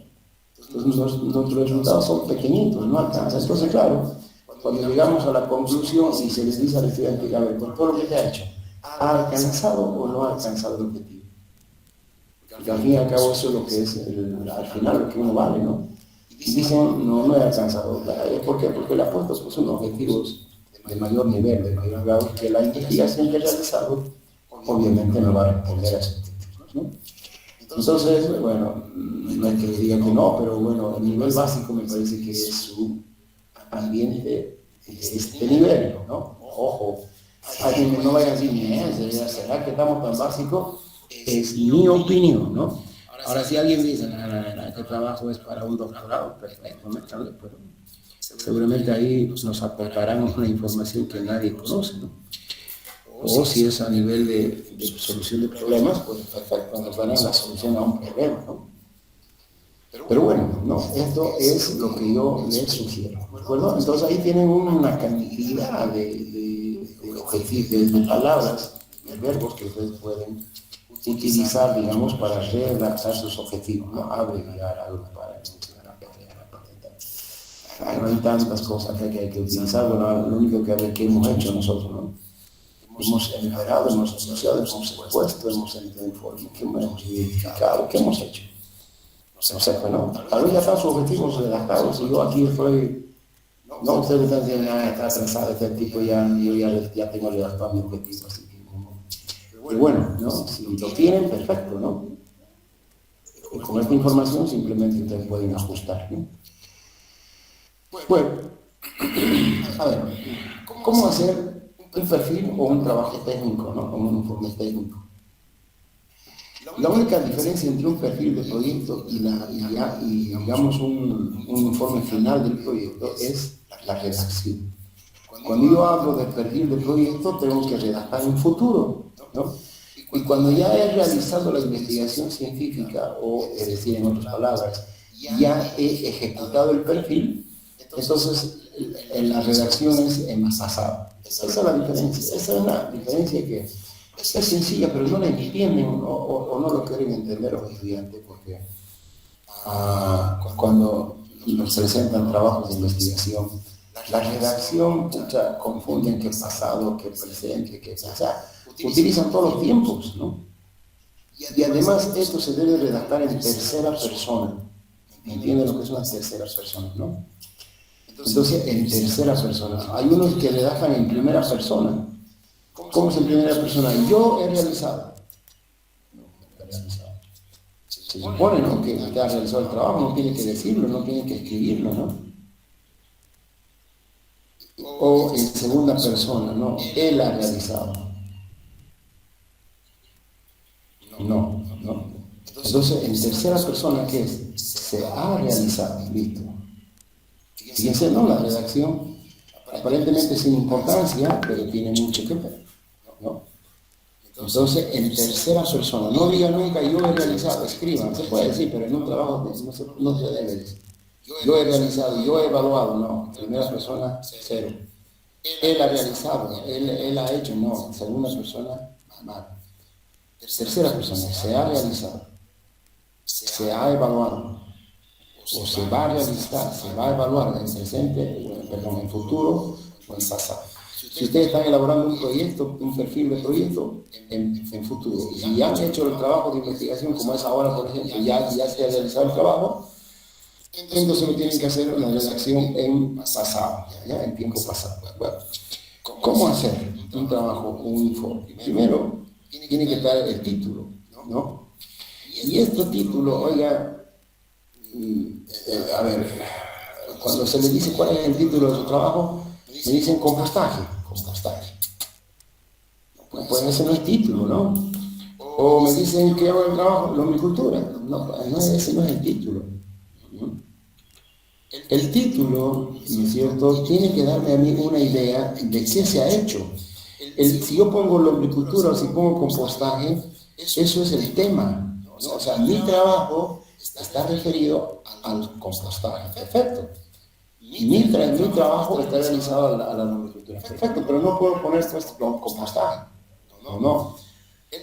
[SPEAKER 1] Entonces nuestros resultados son pequeñitos, no alcanzan. Entonces, claro, cuando llegamos a la conclusión y se les dice al estudiante, a ver, con todo lo que te ha hecho, ¿ha alcanzado o no ha alcanzado el objetivo? Porque al fin y al cabo eso es lo que es, al final, lo que uno vale, ¿no? Y dicen, no he alcanzado. ¿Por qué? Porque le ha puesto pues, unos objetivos de mayor nivel, de mayor grado, que la investigación que ha realizado, obviamente no va a responder a esos objetivos, ¿no? Entonces, bueno, no es que le diga que no, pero bueno, el nivel básico me parece que es su ambiente de este nivel, ¿no? Ojo, alguien no vaya a decir, ¿será que estamos tan básicos? Es mi opinión, ¿no? Ahora, si alguien dice, no, este trabajo es para un doctorado, perfecto, pero seguramente ahí nos aportarán una información que nadie conoce, ¿no? O si es a nivel de solución de problemas, pues perfecto, nos darán la solución a un problema, ¿no? Pero bueno, no, esto es lo que yo les sugiero, ¿de acuerdo? Entonces ahí tienen una cantidad de objetivos, de palabras, de verbos que ustedes pueden utilizar, digamos, para redactar sus objetivos, ¿no? Abreviar, agrupar, no hay tantas cosas que hay que utilizar, bueno, lo único que hemos hecho nosotros, ¿no? Hemos enumerado, hemos asociado, hemos expuesto, hemos entrado informes, que hemos identificado, ¿qué hemos hecho? No sé, bueno, tal vez ya están sus objetivos redactados y yo aquí estoy, no, ustedes están diciendo, está atrasado este tipo, yo ya tengo redactado mi objetivo, así que y bueno, ¿no? Si lo tienen, perfecto, ¿no? Y con esta información simplemente ustedes pueden ajustar, ¿no? Bueno, a ver, ¿cómo hacer un perfil o un trabajo técnico, ¿no? Como un informe técnico? La única diferencia entre un perfil de proyecto y digamos, un informe final del proyecto es la redacción. Cuando yo hablo de perfil de proyecto, tengo que redactar un futuro, ¿no? Y cuando ya he realizado la investigación científica, o es decir, en otras palabras, ya he ejecutado el perfil, entonces en las redacciones en pasado. Esa es la diferencia. Esa es una diferencia que es sencilla, pero no la entienden o no lo quieren entender los estudiantes, porque cuando nos presentan trabajos de investigación, la redacción confunden qué pasado, qué presente, qué pasado. Utilizan todos los tiempos, ¿no? Y además esto se debe redactar en tercera persona. ¿Entienden lo que es una tercera persona, no? Entonces, en tercera persona. Hay unos que redactan en primera persona. ¿Cómo es en primera persona? Yo he realizado. No, he realizado. Se supone, ¿no?, que usted ha realizado el trabajo, no tiene que decirlo, no tiene que escribirlo, ¿no? O en segunda persona, ¿no? Él ha realizado. No, no. Entonces, en tercera persona, ¿qué es? Se ha realizado, listo. Fíjense, ¿no? La redacción aparentemente sin importancia, pero tiene mucho que ver, ¿no? Entonces, en tercera persona, no diga nunca yo he realizado, escriban, se puede decir, pero en un trabajo no se debe decir. Yo he realizado, yo he evaluado, no. Primera persona, cero. Él ha realizado, él ha hecho, no. Segunda persona, mal. Tercera persona, se ha realizado, se ha evaluado, o se va a realizar, se va a evaluar en presente, perdón, en futuro o en pasado. Si ustedes están elaborando un proyecto, un perfil de proyecto, en futuro, y si ya han hecho el trabajo de investigación, como es ahora, por ejemplo, ya se ha realizado el trabajo, entonces lo tienen que hacer una redacción en pasado, ¿ya? En tiempo pasado. Bueno, ¿cómo hacer un trabajo, un informe? Primero, tiene que estar el título, ¿no? Y este título, oiga, a ver, cuando se le dice cuál es el título de su trabajo, me dicen compostaje. Pues ese no es título, ¿no? O me dicen que hago el trabajo, lombricultura. No, ese no es el título. El título, ¿no es cierto?, tiene que darme a mí una idea de qué se ha hecho. Si yo pongo lombricultura o si pongo compostaje, eso es el tema, ¿no? O sea, mi trabajo está referido al compostaje, perfecto. Mi trabajo está realizado a la lombricultura, perfecto, pero no puedo poner compostaje, no.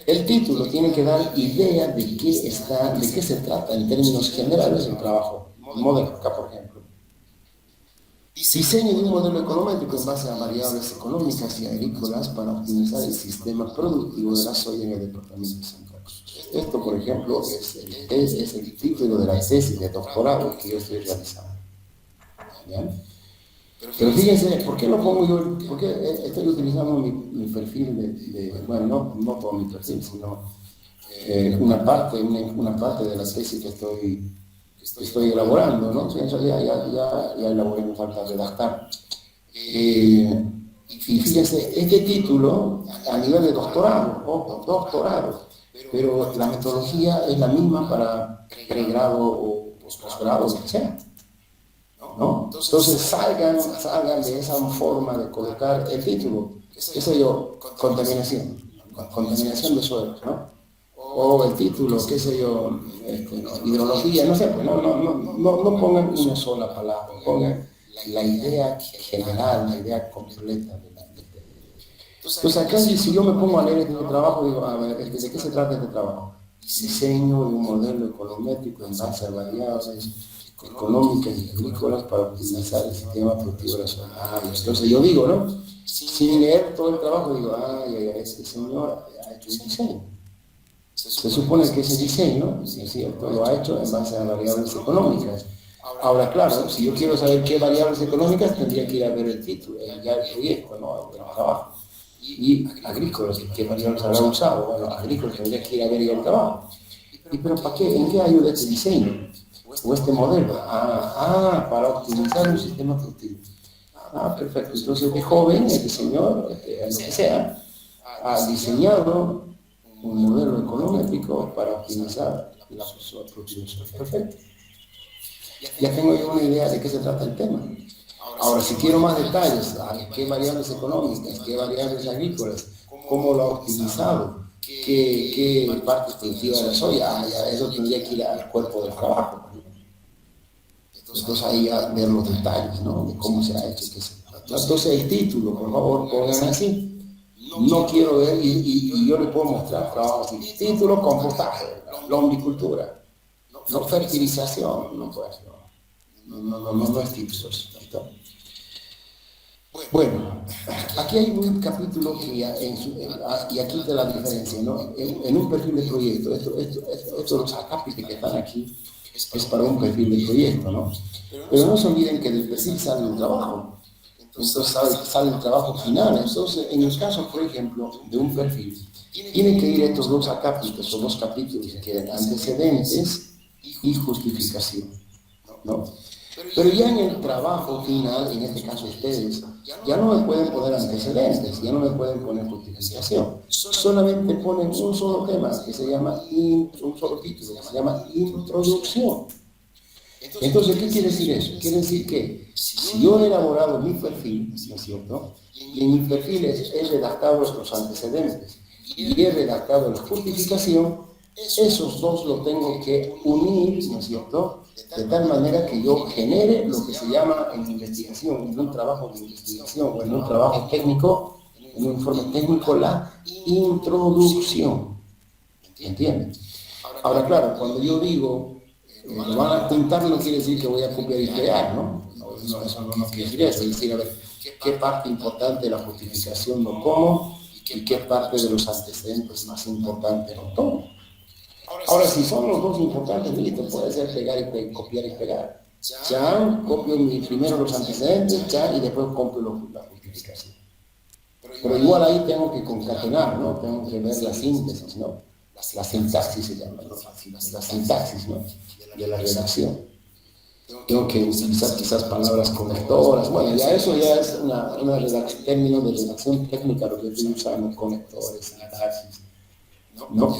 [SPEAKER 1] El título tiene que dar idea de qué se trata en términos generales el trabajo. Modelo, acá por ejemplo. Diseño de un modelo económico en base a variables económicas y agrícolas para optimizar el sistema productivo de la soya en el departamento de San Carlos. Esto, por ejemplo, es el título de la tesis de doctorado que yo estoy realizando. ¿Ya? Pero fíjense, ¿por qué lo pongo yo? ¿Por qué estoy utilizando mi perfil bueno, no todo mi perfil, sino una parte de la tesis que estoy elaborando, ¿no? Ya elaboré, me falta redactar. Y fíjense, este título a nivel de doctorado, doctorado, pero la metodología es la misma para pregrado o posgrado, lo que sea, ¿no? Entonces salgan de esa forma de colocar el título, qué sé yo, contaminación de suelos, ¿no? O el título, qué sé yo, hidrología, no sé, pues no pongan una sola palabra, pongan la idea general, la idea completa de la idea. Entonces acá si yo me pongo a leer este trabajo, digo, a ver, ¿de qué se trata este trabajo? Diseño de un modelo econométrico en base a variables económicas y agrícolas para optimizar el sistema productivo de la zona. Entonces yo digo, ¿no? Sin leer todo el trabajo, digo, este señor ha hecho un diseño. Se supone que ese diseño, ¿no es cierto?, lo ha hecho en base a variables económicas. Ahora, claro, si yo quiero saber qué variables económicas, tendría que ir a ver el título, ya el proyecto, ¿no?, el trabajo. Y agrícolas, ¿qué variables habrá usado? Bueno, agrícolas tendría que ir a ver ya el trabajo. ¿Y pero para qué? ¿En qué ayuda este diseño? O este modelo. Para optimizar un sistema productivo. Perfecto. Entonces, este joven, este señor, lo que sea, ha diseñado un modelo económico para optimizar la productividad. Perfecto. Ya tengo yo una idea de qué se trata el tema. Ahora, si quiero más detalles, qué variables económicas, qué variables agrícolas, cómo lo ha optimizado, qué partes productivas de la soya, eso tendría que ir al cuerpo del trabajo. Entonces ahí ya ver los detalles, ¿no?, de cómo se ha hecho. Entonces el título, por favor, pongan así. No quiero ver, y yo les puedo mostrar trabajos así. Título, compostaje, lombricultura, no fertilización, no es título. Bueno, aquí hay un capítulo que y aquí está la diferencia, ¿no? En un perfil de proyecto, los acápites que están aquí es para un perfil de proyecto, ¿no? Pero no se olviden que del perfil sale un trabajo. entonces sale el trabajo final. Entonces, en el caso, por ejemplo, de un perfil, tienen que ir estos dos acápitos o dos capítulos, si quieren, antecedentes y justificación, ¿no? Pero ya en el trabajo final, en este caso ustedes, ya no me pueden poner antecedentes, ya no me pueden poner justificación. Solamente ponen un solo tema que se llama, un solo título que se llama introducción. Entonces, ¿qué quiere decir eso? Quiere decir que si yo he elaborado mi perfil, ¿no es cierto? Y en mi perfil he redactado los antecedentes y he redactado la justificación, esos dos los tengo que unir, ¿no es cierto? De tal manera que yo genere lo que se llama en investigación, en un trabajo de investigación o en un trabajo técnico, en un informe técnico, la introducción. ¿Entienden? Ahora, claro, cuando yo digo lo van a juntar, no quiere decir que voy a copiar y pegar, ¿no? No, eso no quiere decir eso. Es decir, a ver, qué parte importante de la justificación lo tomo y qué parte de los antecedentes más importante lo tomo. Ahora, si son los dos importantes, listo, puede ser pegar y copiar y pegar. Ya copio primero los antecedentes, ya, y después copio la justificación. Pero igual ahí tengo que concatenar, ¿no? Tengo que ver la síntesis, ¿no? La sintaxis se llama, ¿no? La sintaxis, ¿no? De la redacción. Tengo que utilizar quizás palabras conectoras. Bueno, ya eso ya es una término de redacción técnica, lo que estoy usando, conectores, sintaxis. No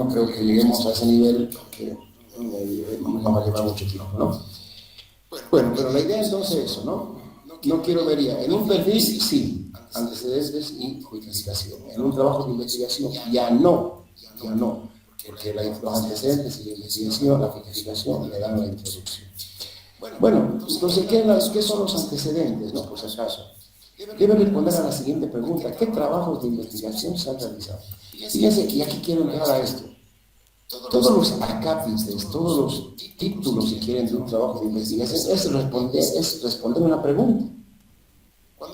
[SPEAKER 1] creo que lleguemos a ese nivel porque nos va a llevar mucho tiempo, ¿no? Bueno, pero la idea entonces es eso, ¿no? No quiero ver ya. En un perfil, sí, antecedentes y justificación. En un trabajo de investigación, ya no. Porque los antecedentes y la investigación, la justificación, le dan la introducción. Bueno, entonces, ¿qué son los antecedentes? No, por si acaso. Debe responder a la siguiente pregunta: ¿qué trabajos de investigación se han realizado? Fíjense, y aquí quiero entrar a esto. Todos los acápites, todos los títulos, si quieren, de un trabajo de investigación, es responder una pregunta.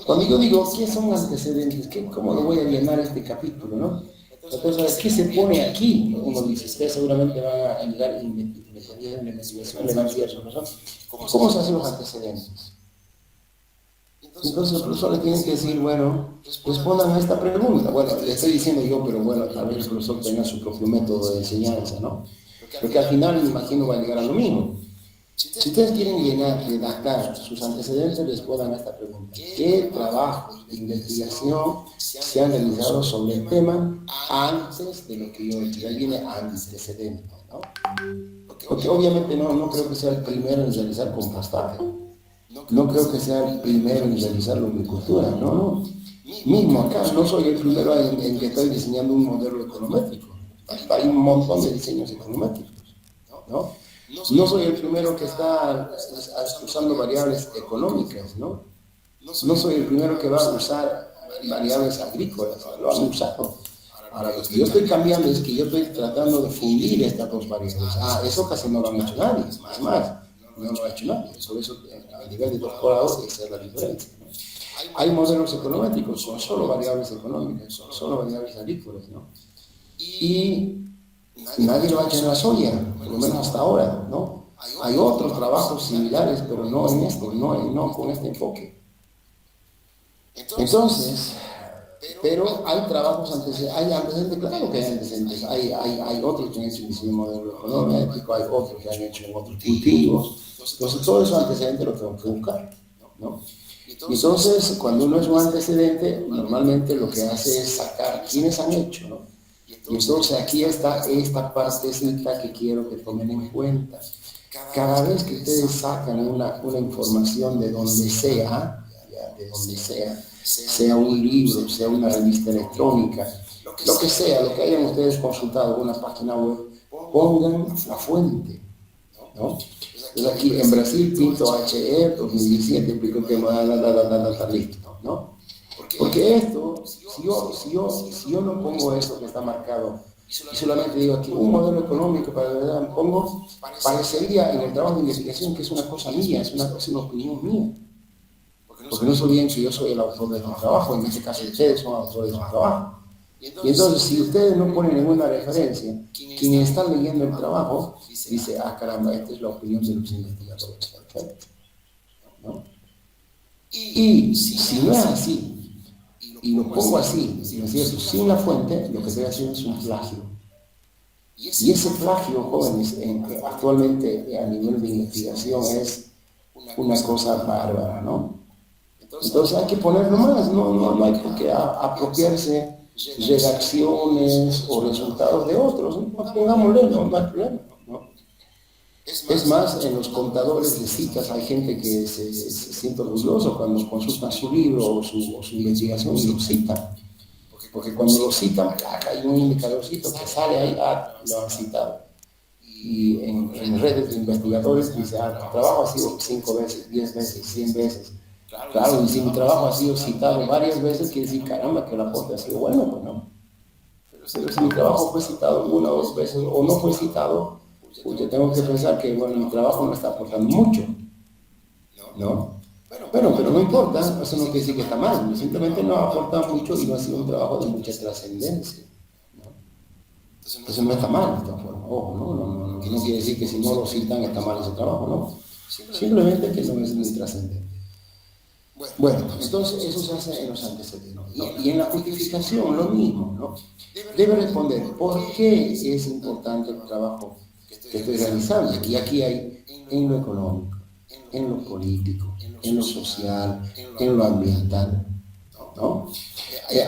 [SPEAKER 1] Cuando yo digo, ¿qué son antecedentes? ¿Cómo lo voy a llenar este capítulo, no? Entonces, ¿qué se pone aquí? Uno dice, ustedes seguramente van a ayudar en la investigación, le van a decir eso, ¿no? ¿Cómo se hacen los antecedentes? Entonces los profesores tienen que decir, bueno, respondan a esta pregunta. Bueno, le estoy diciendo yo, pero bueno, tal vez el profesor tenga su propio método de enseñanza, ¿no? Porque al final, me imagino, va a llegar a lo mismo. Si ustedes quieren redactar sus antecedentes, respondan a esta pregunta: ¿qué trabajos de investigación se han realizado sobre el tema antes de lo que yo decía? Ahí viene antecedente, ¿no? Porque obviamente no creo que sea el primero en realizar compostaje. No creo que sea el primero en realizar lombricultura, no. Mismo acá, no soy el primero en que estoy diseñando un modelo econométrico. Hay un montón de diseños econométricos, ¿no? No soy el primero que está usando variables económicas, ¿no? No soy el primero que va a usar variables agrícolas, lo han usado. Ahora, lo que yo estoy cambiando es que yo estoy tratando de fundir estas dos variables. Eso casi no lo han hecho nadie, es más, no lo ha hecho nadie. Por eso, a nivel de doctorado, esa es la diferencia, ¿no? Hay modelos econométricos con solo variables económicas, con solo variables agrícolas, ¿no? Y nadie lo ha hecho en la soya, por lo menos hasta ahora, ¿no? Hay otros trabajos similares, pero no en este, no con este enfoque. Entonces, pero hay trabajos hay antecedentes, claro que hay antecedentes, hay otros que han hecho un modelo económico, hay otros que han hecho en otros cultivos. Entonces, todos esos antecedentes los tengo que buscar, ¿no? Entonces, cuando uno es un antecedente, normalmente lo que hace es sacar quiénes han hecho, ¿no? Y entonces aquí está esta partecita que quiero que tomen en cuenta. Cada vez que ustedes sacan una información de donde sea, sea un libro, sea una revista electrónica, lo que sea, lo que hayan ustedes consultado en una página web, pongan la fuente, ¿no? Entonces aquí en Brasil, Pinto HE 2017, explico el tema, listo, ¿no? Porque esto, si yo no pongo esto que está marcado y solamente digo aquí un modelo económico para la verdad, parecería en el trabajo de investigación que es una cosa mía, es una opinión mía. Porque no se olviden que yo soy el autor de su trabajo, en este caso ustedes son autores de su trabajo. Y entonces, si ustedes no ponen ninguna referencia, quien está leyendo el trabajo dice, caramba, esta es la opinión de los investigadores, perfecto, ¿no? Y si no es así, y lo pongo así, ¿no es cierto? Sin la fuente, lo que estoy haciendo es un plagio. Y ese plagio, jóvenes, actualmente a nivel de investigación es una cosa bárbara, ¿no? Entonces hay que ponerlo más, no hay por qué apropiarse redacciones o resultados de otros, ¿no? Pongámosle, no hay problema, ¿no? Es más, en los contadores de citas hay gente que se siente orgulloso cuando consultan su libro o su investigación y lo citan. Porque cuando lo citan, hay un indicadorcito que sale ahí, lo han citado. Y en redes de investigadores dice, tu trabajo ha sido 5 veces, 10 veces, 100 veces. Claro, y si mi trabajo ha sido citado varias veces, quiere decir, caramba, que el aporte ha sido bueno, pues no. Pero si mi trabajo fue citado 1 o 2 veces o no fue citado, pues yo tengo que pensar que, bueno, mi trabajo no está aportando mucho, ¿no? Bueno, pero no importa, eso no quiere decir que está mal, simplemente no ha aportado mucho y no ha sido un trabajo de mucha trascendencia, ¿no? Entonces no está mal de esta forma, ojo, no quiere decir que si no lo citan está mal ese trabajo, no, simplemente que no es muy trascendente. Bueno, entonces eso se hace en los antecedentes, ¿no? Y en la justificación lo mismo, ¿no? Debe responder por qué es importante el trabajo que estoy realizando. Y aquí hay en lo económico, en lo político, en lo social, en lo ambiental, ¿no?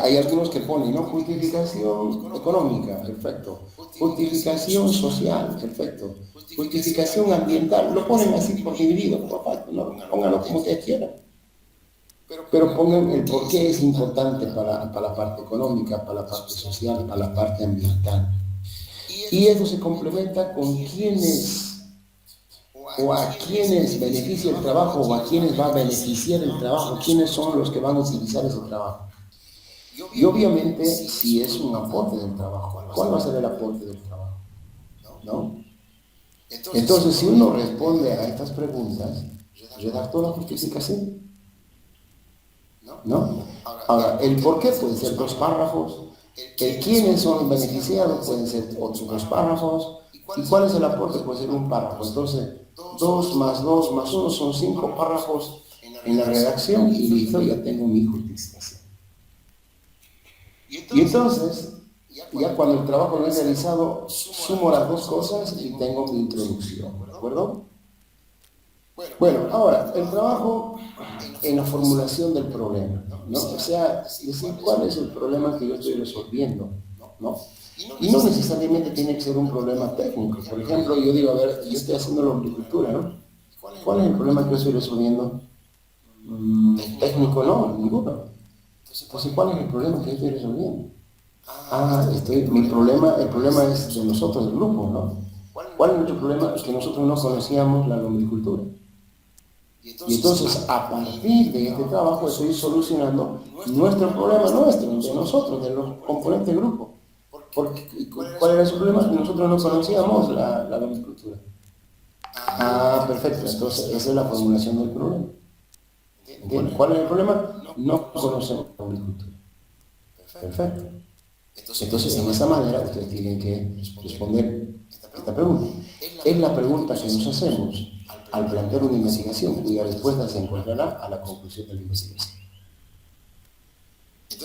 [SPEAKER 1] Hay algunos que ponen, ¿no? Justificación económica, perfecto. Justificación social, perfecto. Justificación ambiental, lo ponen así por dividido, no, pónganlo como ustedes quieran. Pero pongan el por qué es importante para la parte económica, para la parte social, para la parte ambiental. Y eso se complementa con quiénes o a quiénes beneficia el trabajo o a quiénes va a beneficiar el trabajo, quiénes son los que van a utilizar ese trabajo. Y obviamente, si es un aporte del trabajo, ¿cuál va a ser el aporte del trabajo? ¿No? Entonces, si uno responde a estas preguntas, redactó la justificación, ¿no? Ahora, el por qué puede ser 2 párrafos, el quiénes son los beneficiados pueden ser otros 2 párrafos, y cuál es el aporte puede ser 1 párrafo. Entonces, 2 más 2 más 1 son 5 párrafos en la redacción y listo, ya tengo mi justificación. Y entonces, ya cuando el trabajo lo he realizado, sumo las 2 cosas y tengo mi introducción, ¿de acuerdo? Bueno, ahora, el trabajo en la formulación del problema, ¿no? O sea, decir cuál es el problema que yo estoy resolviendo, ¿no? Y no necesariamente tiene que ser un problema técnico. Por ejemplo, yo digo, a ver, yo estoy haciendo la horticultura, ¿no? ¿Cuál es el problema que yo estoy resolviendo? Técnico no, ninguno. Entonces, ¿cuál es el problema que yo estoy resolviendo? El problema es de nosotros, del grupo, ¿no? ¿Cuál es nuestro problema? Que nosotros no conocíamos la lombricultura. Y entonces, a partir de este trabajo, estoy solucionando nuestro problema, de nosotros, de los componentes del grupo. ¿Cuál era su problema? Que nosotros no conocíamos la lombricultura. Perfecto. Entonces, esa es la formulación del problema. ¿Entiendes? ¿Cuál es el problema? No conocemos la lombricultura. Perfecto. Entonces, en esa manera, ustedes tienen que responder esta pregunta. Es la pregunta que nos hacemos al plantear una investigación, cuya respuesta se encontrará a la conclusión de la investigación.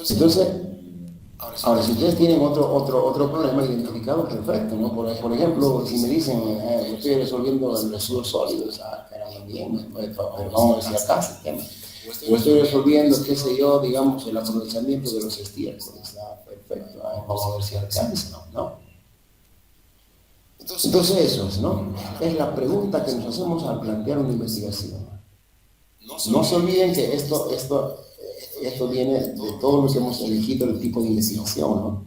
[SPEAKER 1] Entonces, ahora, si ustedes tienen otro problema identificado, perfecto, ¿no? Por ejemplo, si me dicen, yo estoy resolviendo el residuos sólidos, caramba, bien, pero vamos a ver si acá se tema. O estoy resolviendo, qué sé yo, digamos, el aprovechamiento de los estiércoles, perfecto, vamos a ver si alcanza, ¿no? Entonces eso es, ¿no? Es la pregunta que nos hacemos al plantear una investigación. No se olviden que esto viene de todo lo que hemos elegido, el tipo de investigación, ¿no?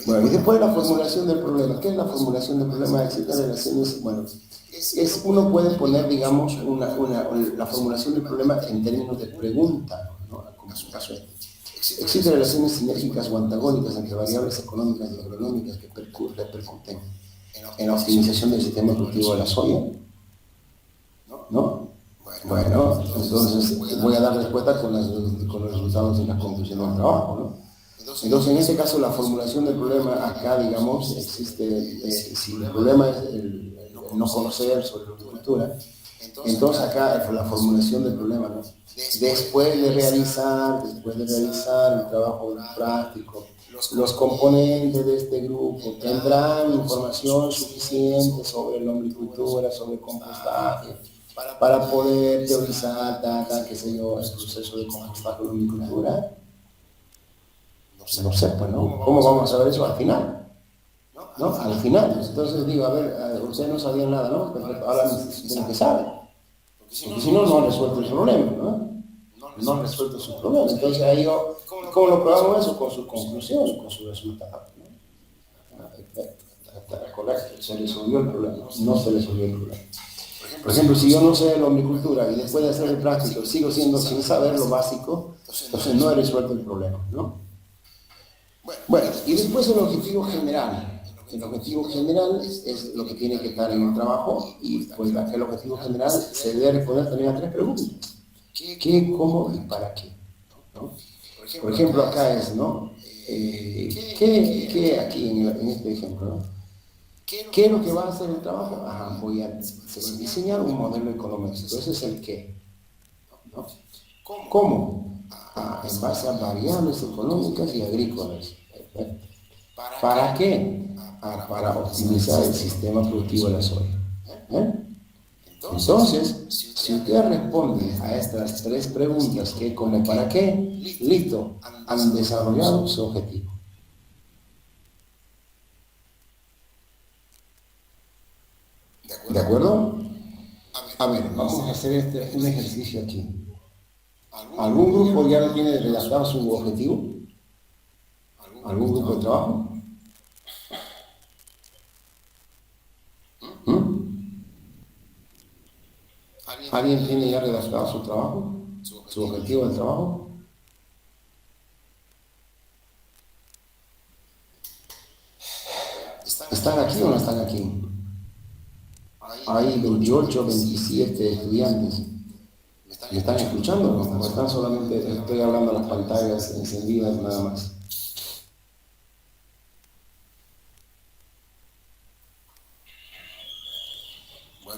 [SPEAKER 1] Bueno, y después la formulación del problema. ¿Qué es la formulación del problema? Existen relaciones, bueno, uno puede poner, digamos, la formulación del problema en términos de pregunta, ¿no? Como es un caso este. Existen relaciones sinérgicas o antagónicas entre variables económicas y agronómicas que repercuten en la optimización del sistema productivo de la soya, ¿no? Bueno, entonces voy a dar respuesta con los resultados y las conclusiones del trabajo, ¿no? Entonces, en este caso, la formulación del problema acá, digamos, existe, si el problema es el no conocer sobre la agricultura, Entonces acá la formulación del problema, ¿no? Después de realizar el trabajo práctico, los componentes de este grupo tendrán información suficiente sobre la lombricultura, sobre compostaje, para poder teorizar, qué sé yo, el proceso de compostaje de lombricultura. No sé, pues, ¿no? ¿Cómo vamos a saber eso al final? ¿No? Al final. Entonces digo, a ver, ustedes no sabían nada, ¿no? Perfecto, ahora de lo que saben. Porque si no, no han resuelto el problema, ¿no? No han resuelto su problema. Entonces ahí yo, ¿cómo lo probamos eso? Con su conclusión, con su resultado, ¿no? Está correcto, se resolvió el problema, no se resolvió el problema. Por ejemplo, si yo no sé de la omnicultura y después de hacer el práctico sigo siendo sin saber lo básico, entonces no he resuelto el problema, ¿no? Bueno, y después el objetivo general. El objetivo general es lo que tiene que estar en el trabajo y pues el objetivo general se debe responder también a tres preguntas. ¿Qué, cómo y para qué? ¿No? Por ejemplo, acá es, ¿no? ¿Qué aquí en este ejemplo, ¿no? ¿Qué es lo que va a hacer el trabajo? Ajá, voy a diseñar un modelo econométrico. Ese es el qué, ¿no? ¿Cómo? En base a variables económicas y agrícolas. ¿Para qué? Para optimizar el sistema productivo de la soya. ¿Eh? Entonces, si usted responde a estas tres preguntas, ¿qué, cómo, para qué? Listo, han desarrollado su objetivo. ¿De acuerdo? A ver, vamos a hacer un ejercicio aquí. ¿Algún grupo ya no tiene redactado su objetivo? ¿Algún grupo de trabajo? ¿Alguien tiene ya redactado su trabajo? ¿Su objetivo del trabajo? ¿Están aquí o no están aquí? Hay 28, 27 estudiantes. ¿Me están escuchando? ¿O están solamente, estoy hablando a las pantallas encendidas nada más?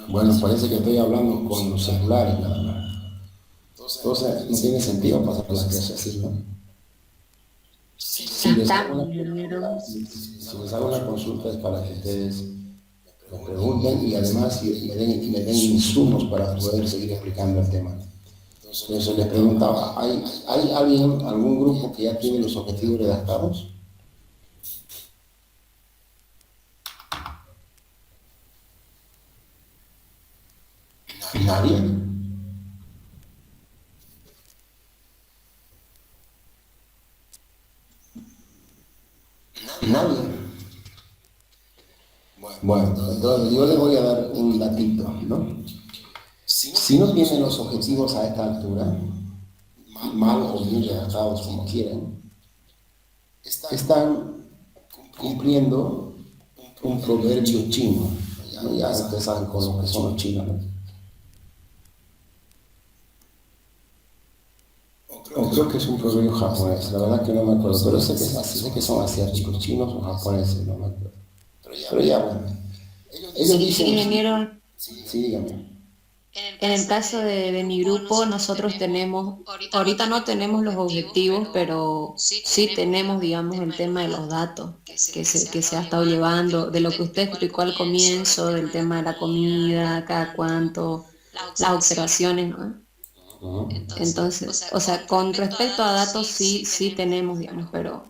[SPEAKER 1] Bueno, parece que estoy hablando con los celulares nada más. Entonces, no tiene sentido pasar la clase así, ¿no? Si les hago una consulta es para que ustedes me pregunten y además me den insumos para poder seguir explicando el tema. Entonces les preguntaba, ¿hay alguien, algún grupo que ya tiene los objetivos redactados? ¿Nadie? Nadie. Bueno, entonces yo les voy a dar un datito, ¿no? Si no tienen los objetivos a esta altura, mal o bien redactados como quieran, están cumpliendo un proverbio chino, ¿no? Ya ustedes saben con lo que son los chinos, ¿no? O creo que es un proverbio japonés, la verdad que no me acuerdo, pero sé que son asiáticos, chinos o japoneses, no me acuerdo. Pero ya, bueno. Ellos dicen...
[SPEAKER 2] Ingeniero,
[SPEAKER 1] Sí, dígame.
[SPEAKER 2] en el caso de mi grupo, nosotros tenemos, ahorita no tenemos los objetivos, pero sí tenemos, digamos, el tema de los datos que se ha estado llevando, de lo que usted explicó al comienzo, del tema de la comida, cada cuánto, las observaciones, ¿no? Entonces, o sea, con respecto a datos sí, sí tenemos, digamos, pero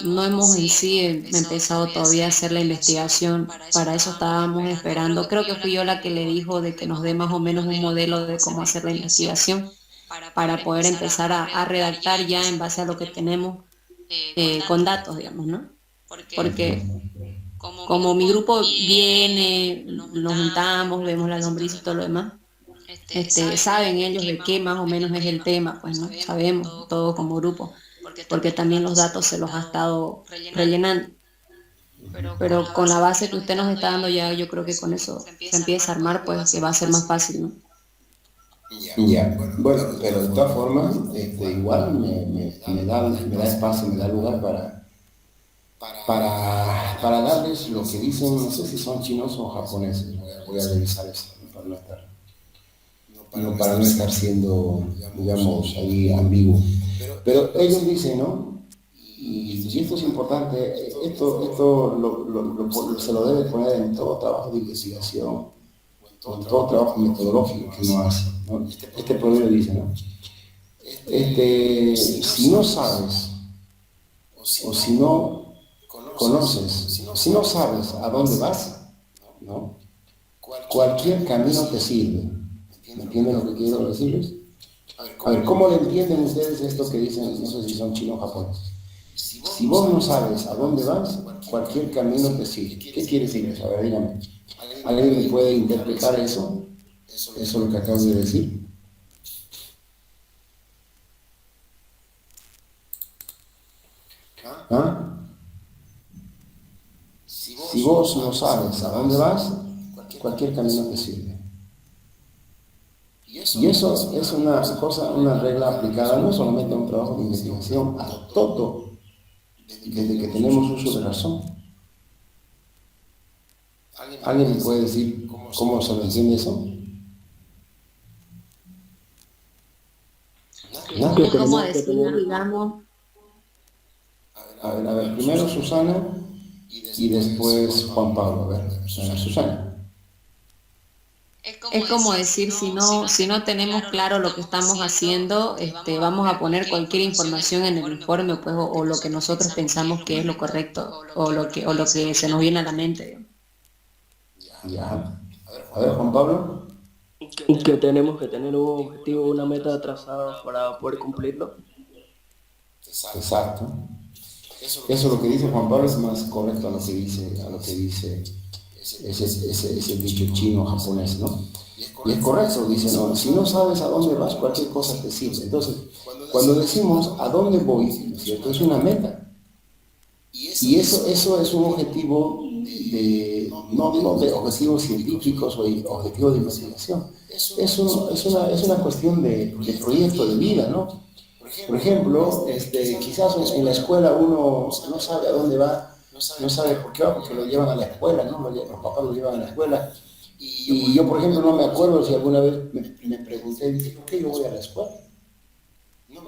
[SPEAKER 2] no hemos en sí empezado todavía a hacer la investigación. Para eso estábamos esperando. Creo que fui yo la que le dijo de que nos dé más o menos un modelo de cómo hacer la investigación para poder empezar a redactar ya en base a lo que tenemos con datos, digamos, ¿no? Porque como mi grupo viene, nos juntamos, vemos la lombriz y todo lo demás, saben ellos de qué más o menos es el tema, pues no sabemos todo como grupo, porque también los datos se los ha estado rellenando. Pero con la base que usted nos está dando ya, yo creo que con eso se empieza a armar, pues que va a ser más fácil, ¿no?
[SPEAKER 1] Ya, bueno, pero de todas formas, igual me da espacio, me da lugar para darles lo que dicen, no sé si son chinos o japoneses, voy a revisar eso para no estar. no, para no estar siendo, digamos, ahí ambiguo. Pero ellos dicen, ¿no? Y esto es importante, esto se lo debe poner en todo trabajo de investigación, o en todo trabajo metodológico que uno hace, ¿no? Este proverbio dice, ¿no? Si no sabes, o si no conoces, si no sabes a dónde vas, ¿no? Cualquier camino te sirve. ¿Me entienden lo que quiero decirles? A ver, ¿cómo le entienden ustedes esto que dicen? No sé si son chinos o japoneses. Si vos no sabes a dónde vas, cualquier camino te sirve. ¿Qué quiere decir eso? A ver, dígame. ¿Alguien me puede interpretar eso? Eso es lo que acabo de decir. ¿Ah? Si vos no sabes a dónde vas, cualquier camino te sirve. Y eso es una cosa, una regla aplicada no solamente a un trabajo de investigación, a todo, desde que tenemos uso de razón. ¿Alguien me puede decir cómo se lo entiende eso?
[SPEAKER 2] ¿No? Es como decir, digamos,
[SPEAKER 1] A ver, primero Susana y después Juan Pablo. A ver, Susana.
[SPEAKER 2] es como decir, si no tenemos claro lo que estamos haciendo, vamos a poner cualquier información en el informe, pues, o lo que nosotros pensamos que es lo correcto, o lo que se nos viene a la mente.
[SPEAKER 1] Ya. A ver, Juan Pablo.
[SPEAKER 3] Que tenemos que tener un objetivo, una meta trazada para poder cumplirlo.
[SPEAKER 1] Exacto. Eso lo que dice Juan Pablo es más correcto a lo que dice ese dicho chino japonés, ¿no? Y es correcto, dice, no, si no sabes a dónde vas, cualquier cosa te sirve. Entonces, cuando decimos a dónde voy, ¿no es cierto? Es una meta. Y eso es un objetivo no de objetivos científicos o objetivos de investigación. Es una cuestión de proyecto de vida, ¿no? Por ejemplo, quizás en la escuela uno no sabe a dónde va, no sabe por qué va, porque lo llevan a la escuela, ¿no? Los papás lo llevan a la escuela. Y yo, por ejemplo, no me acuerdo si alguna vez me pregunté, dije, ¿por qué yo voy a la escuela?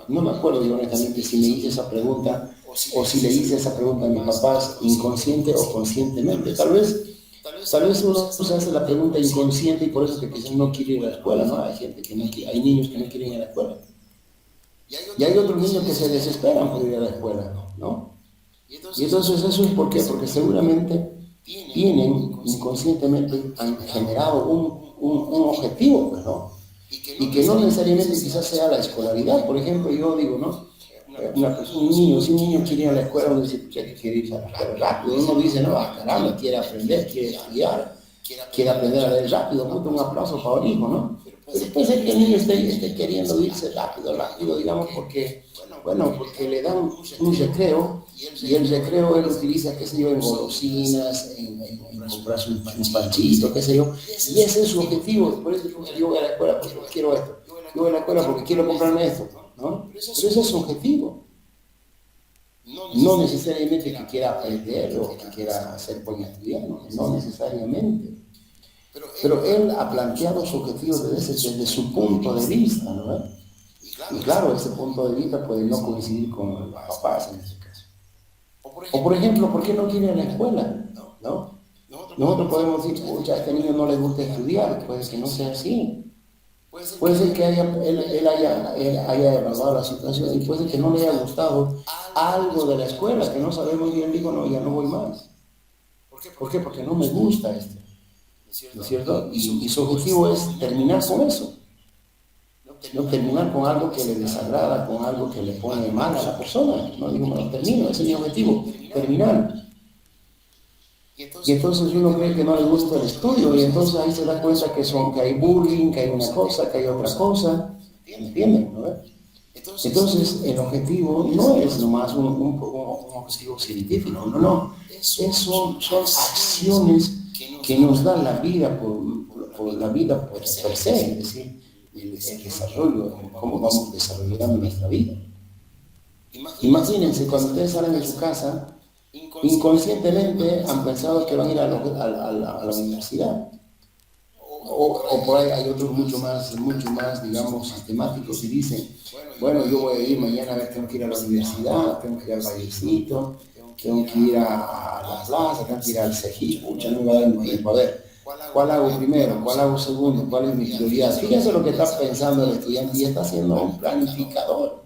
[SPEAKER 1] No me acuerdo yo honestamente si me hice esa pregunta o si le hice esa pregunta a mis papás inconsciente o conscientemente. Tal vez uno se hace la pregunta inconsciente y por eso que quizás no quiere ir a la escuela, ¿no? Hay gente que no quiere, hay niños que no quieren ir a la escuela. Y hay otros niños que se desesperan por ir a la escuela, ¿no? Y entonces eso es ¿por qué? Porque seguramente tienen inconscientemente han generado un objetivo, ¿no? Y que no necesariamente quizás sea la escolaridad. Por ejemplo, yo digo, ¿no? Si un niño quiere ir a la escuela, uno dice, ¿qué quiere ir a la escuela? Rápido. Uno dice, no, caramba, quiere aprender, quiere estudiar, quiere aprender a leer rápido. Un aplauso para el hijo, ¿no? Pero puede ser que el niño esté queriendo irse rápido, digamos, porque le dan un recreo, y el recreo él utiliza, qué sé yo, en golosinas, en comprarse un panchito, qué sé yo, y ese es su objetivo. Por eso yo voy a la escuela porque quiero esto, yo voy a la escuela porque quiero comprarme esto, ¿no? Pero ese es su objetivo. No necesariamente que quiera aprender o que quiera ser buen estudiante, no necesariamente. Pero él ha planteado su objetivo desde su punto de vista, ¿no? Y claro, ese punto de vista puede no coincidir con los papás en este caso. O por ejemplo, ¿por qué no quiere ir a la escuela? ¿No? Nosotros podemos decir, a este niño no le gusta estudiar, puede que no sea así. Puede ser que él haya evaluado la situación y puede ser que no le haya gustado algo de la escuela, que no sabemos bien, digo, no, ya no voy más. ¿Por qué? Porque no me gusta esto. ¿No es cierto? Y su objetivo es terminar con eso. No terminar con algo que le desagrada, con algo que le pone mal a la persona. No digo, bueno, termino, ese es mi objetivo, terminar. Y entonces uno cree que no le gusta el estudio, y entonces ahí se da cuenta que hay bullying, que hay una cosa, que hay otra cosa. ¿Entienden? ¿No? Entonces el objetivo no es nomás un objetivo científico, no. Son acciones que nos dan la vida por la vida per se, es decir, el desarrollo, cómo vamos desarrollando nuestra vida. Imagínense, cuando ustedes salen de su casa, inconscientemente han pensado que van a ir a la universidad. O por ahí hay otros mucho más, digamos, sistemáticos y dicen, bueno, yo voy a ir mañana a ver, tengo que ir a la universidad, tengo que ir al vallecito, tengo que ir a la plaza, tengo que ir al Cejí, pucha, no me va a dar ni tiempo. A ver, ¿cuál hago primero? ¿Cuál hago segundo? ¿Cuál es mi prioridad? Fíjense lo que está pensando el estudiante y está haciendo un planificador.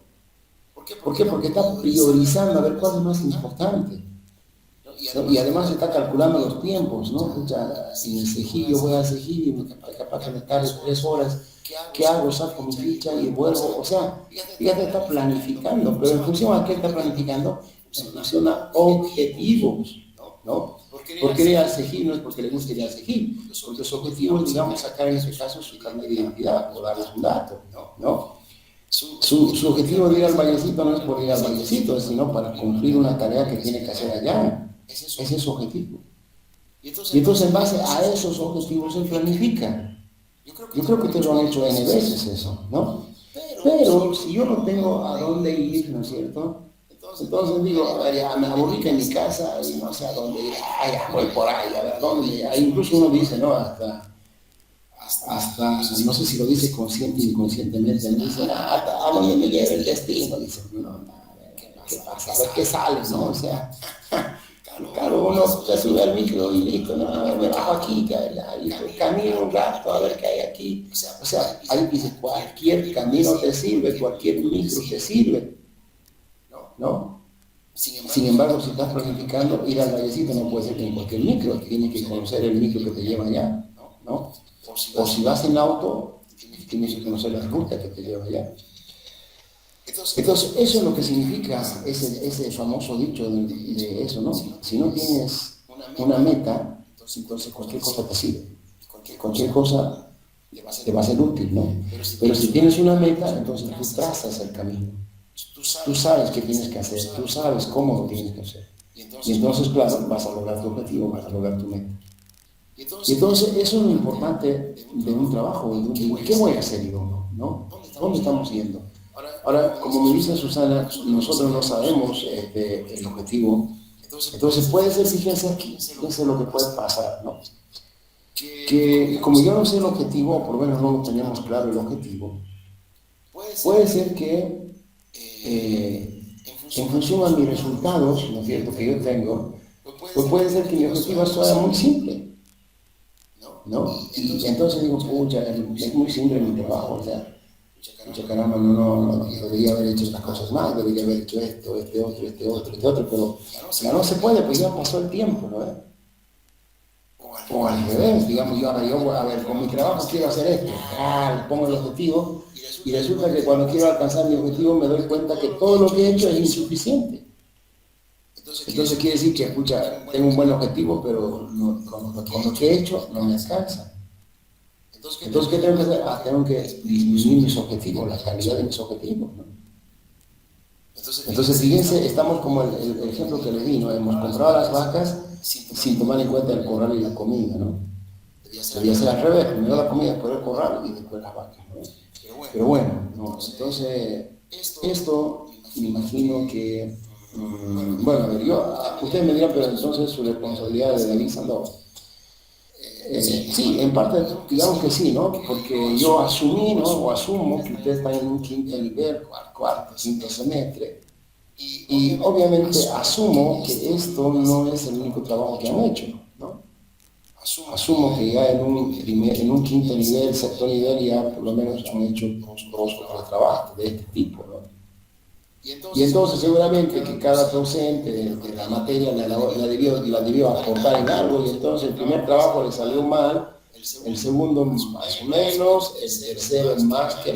[SPEAKER 1] ¿Por qué? Porque está priorizando a ver cuál es más importante. ¿No? Y además está calculando los tiempos, ¿no? Pucha, si en el Cejí yo voy al Cejí y capaz que me tarde 3 horas, ¿qué hago? Saco mi ficha y vuelvo. O sea, fíjate, está planificando, pero en función a qué está planificando, en función a objetivos, ¿no? Porque ir al Cejí no es porque le guste ir al Cejí, porque su objetivo es, digamos, sacar en este caso su carnet de identidad o darles un dato, ¿no? Su objetivo de ir al vallecito no es por ir al vallecito, sino para cumplir una tarea que tiene que hacer allá. Ese es su objetivo. Y entonces en base a esos objetivos se planifica. Yo creo que ustedes lo han hecho N veces eso, ¿no? Pero si yo no tengo a dónde ir, ¿no es cierto? Entonces digo, a ver, ya me aburrí en mi casa y no sé a dónde ir. Ya voy por ahí, a ver dónde ir. Incluso uno dice, ¿no? Hasta, no sé si lo dice consciente o inconscientemente, me dice, hasta a dónde me lleve el destino, dice, no, a ver, ¿qué pasa? A ver qué sale, ¿no? O sea, claro, uno se sube al micro y listo, no, a ver, me bajo aquí, y camino un rato, a ver qué hay aquí. O sea, ahí dice, cualquier camino te sirve, cualquier micro te sirve, ¿no? Sin embargo, si estás planificando ir al vallecito, no puede ser que en cualquier micro, tienes que conocer el micro que te lleva allá, ¿no? O si vas en auto, tienes que conocer la ruta que te lleva allá. Entonces, eso es lo que significa ese famoso dicho de eso, ¿no? Si no tienes una meta, entonces cualquier cosa te sirve. Cualquier cosa te va a ser útil, ¿no? Pero si tienes una meta, entonces tú trazas el camino. Tú sabes qué tienes que hacer, tú sabes cómo lo tienes que hacer. Y entonces, claro, vas a lograr tu objetivo, vas a lograr tu meta. Y entonces, eso es lo importante de un trabajo. ¿Qué voy a hacer yo? ¿No? ¿Dónde estamos yendo? Ahora, como me dice Susana, nosotros no sabemos el objetivo. Entonces, puede ser, fíjense aquí, fíjense lo que puede pasar, ¿no? Que como yo no sé el objetivo, o por lo menos no tenemos claro el objetivo, puede ser que en función a mis resultados, ¿no es cierto?, que yo tengo, pues puede ser que mi objetivo sea muy simple, ¿no? Y entonces digo, pucha, es muy simple mi trabajo, o sea, pucha, caramba, no, debería haber hecho las cosas más, debería haber hecho esto, este otro, pero ya no se puede, pues ya pasó el tiempo, ¿no? O al revés, digamos, yo, a ver, con mi trabajo quiero hacer esto, pongo el objetivo, y resulta que cuando quiero alcanzar mi objetivo me doy cuenta que todo lo que he hecho es insuficiente. Entonces quiere decir que, escucha, tengo un buen objetivo, pero con lo que he hecho no me alcanza. Entonces, ¿qué tengo que hacer? Tengo que disminuir mis objetivos, la calidad de mis objetivos, ¿no? Entonces, fíjense, estamos como el ejemplo que les di, ¿no? Hemos comprado las vacas sin tomar en cuenta el corral y la comida, ¿no? Debía ser al revés, primero la comida, después el corral y después las vacas, ¿no? Pero bueno, ¿no? Entonces, esto me imagino que, bueno, a ver, ustedes me dirán, pero entonces su responsabilidad de David Sandoval. Sí, en parte, digamos que sí, ¿no? Porque yo asumí, ¿no? O asumo que ustedes están en un quinto nivel, cuarto, quinto semestre, y obviamente asumo que esto no es el único trabajo que han hecho, ¿no? Asumo que ya en un quinto nivel, sexto nivel, ya por lo menos han hecho dos o tres trabajos de este tipo, ¿no? Y entonces seguramente que cada docente de la materia la debió aportar en algo, y entonces el primer trabajo le salió mal, el segundo más o menos, el tercero más que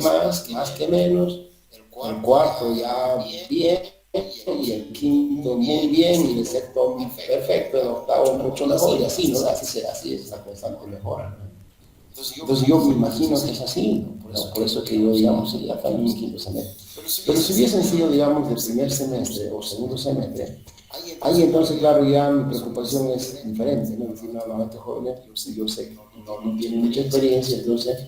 [SPEAKER 1] menos, el cuarto ya bien, y el quinto muy bien, y el sexto perfecto, el octavo mucho mejor, y así, ¿no? Así es la constante mejora, ¿no? Entonces yo me imagino que es así, ¿no? Por eso que yo, digamos, ya está en un quinto semestre. Pero si hubiesen sido, digamos, de primer semestre o segundo semestre, ahí entonces, claro, ya mi preocupación es diferente, ¿no? Decir, no, estos jóvenes, yo sé que no tienen mucha experiencia, entonces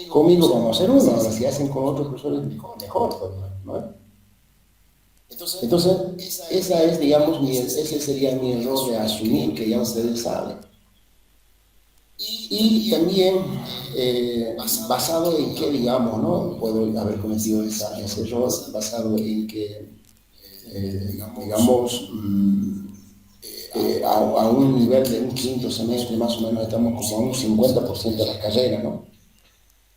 [SPEAKER 1] conmigo vamos a hacer uno, ahora si hacen con otros profesores, mejor, pues, ¿no? Entonces, ese sería mi error de asumir que ya ustedes saben. Y también basado en que, digamos, ¿no? Puedo haber cometido ese error, basado en que, digamos, a un nivel de un quinto semestre más o menos estamos como a un 50% de la carrera, ¿no?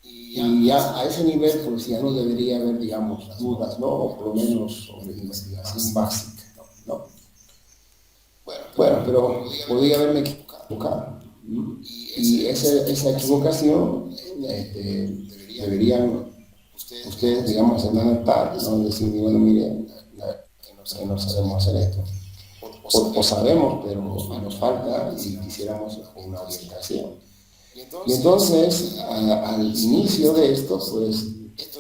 [SPEAKER 1] Y ya a ese nivel pues ya no debería haber, digamos, dudas, ¿no? O por lo menos sobre investigación básica, ¿no? Bueno, pero podría haberme equivocado. Y esa equivocación deberían ustedes, digamos, anotar, ¿no? Decir, bueno, mire, que no sabemos hacer esto. O sabemos, pero nos falta y quisiéramos una orientación. Y entonces, al inicio de esto, pues,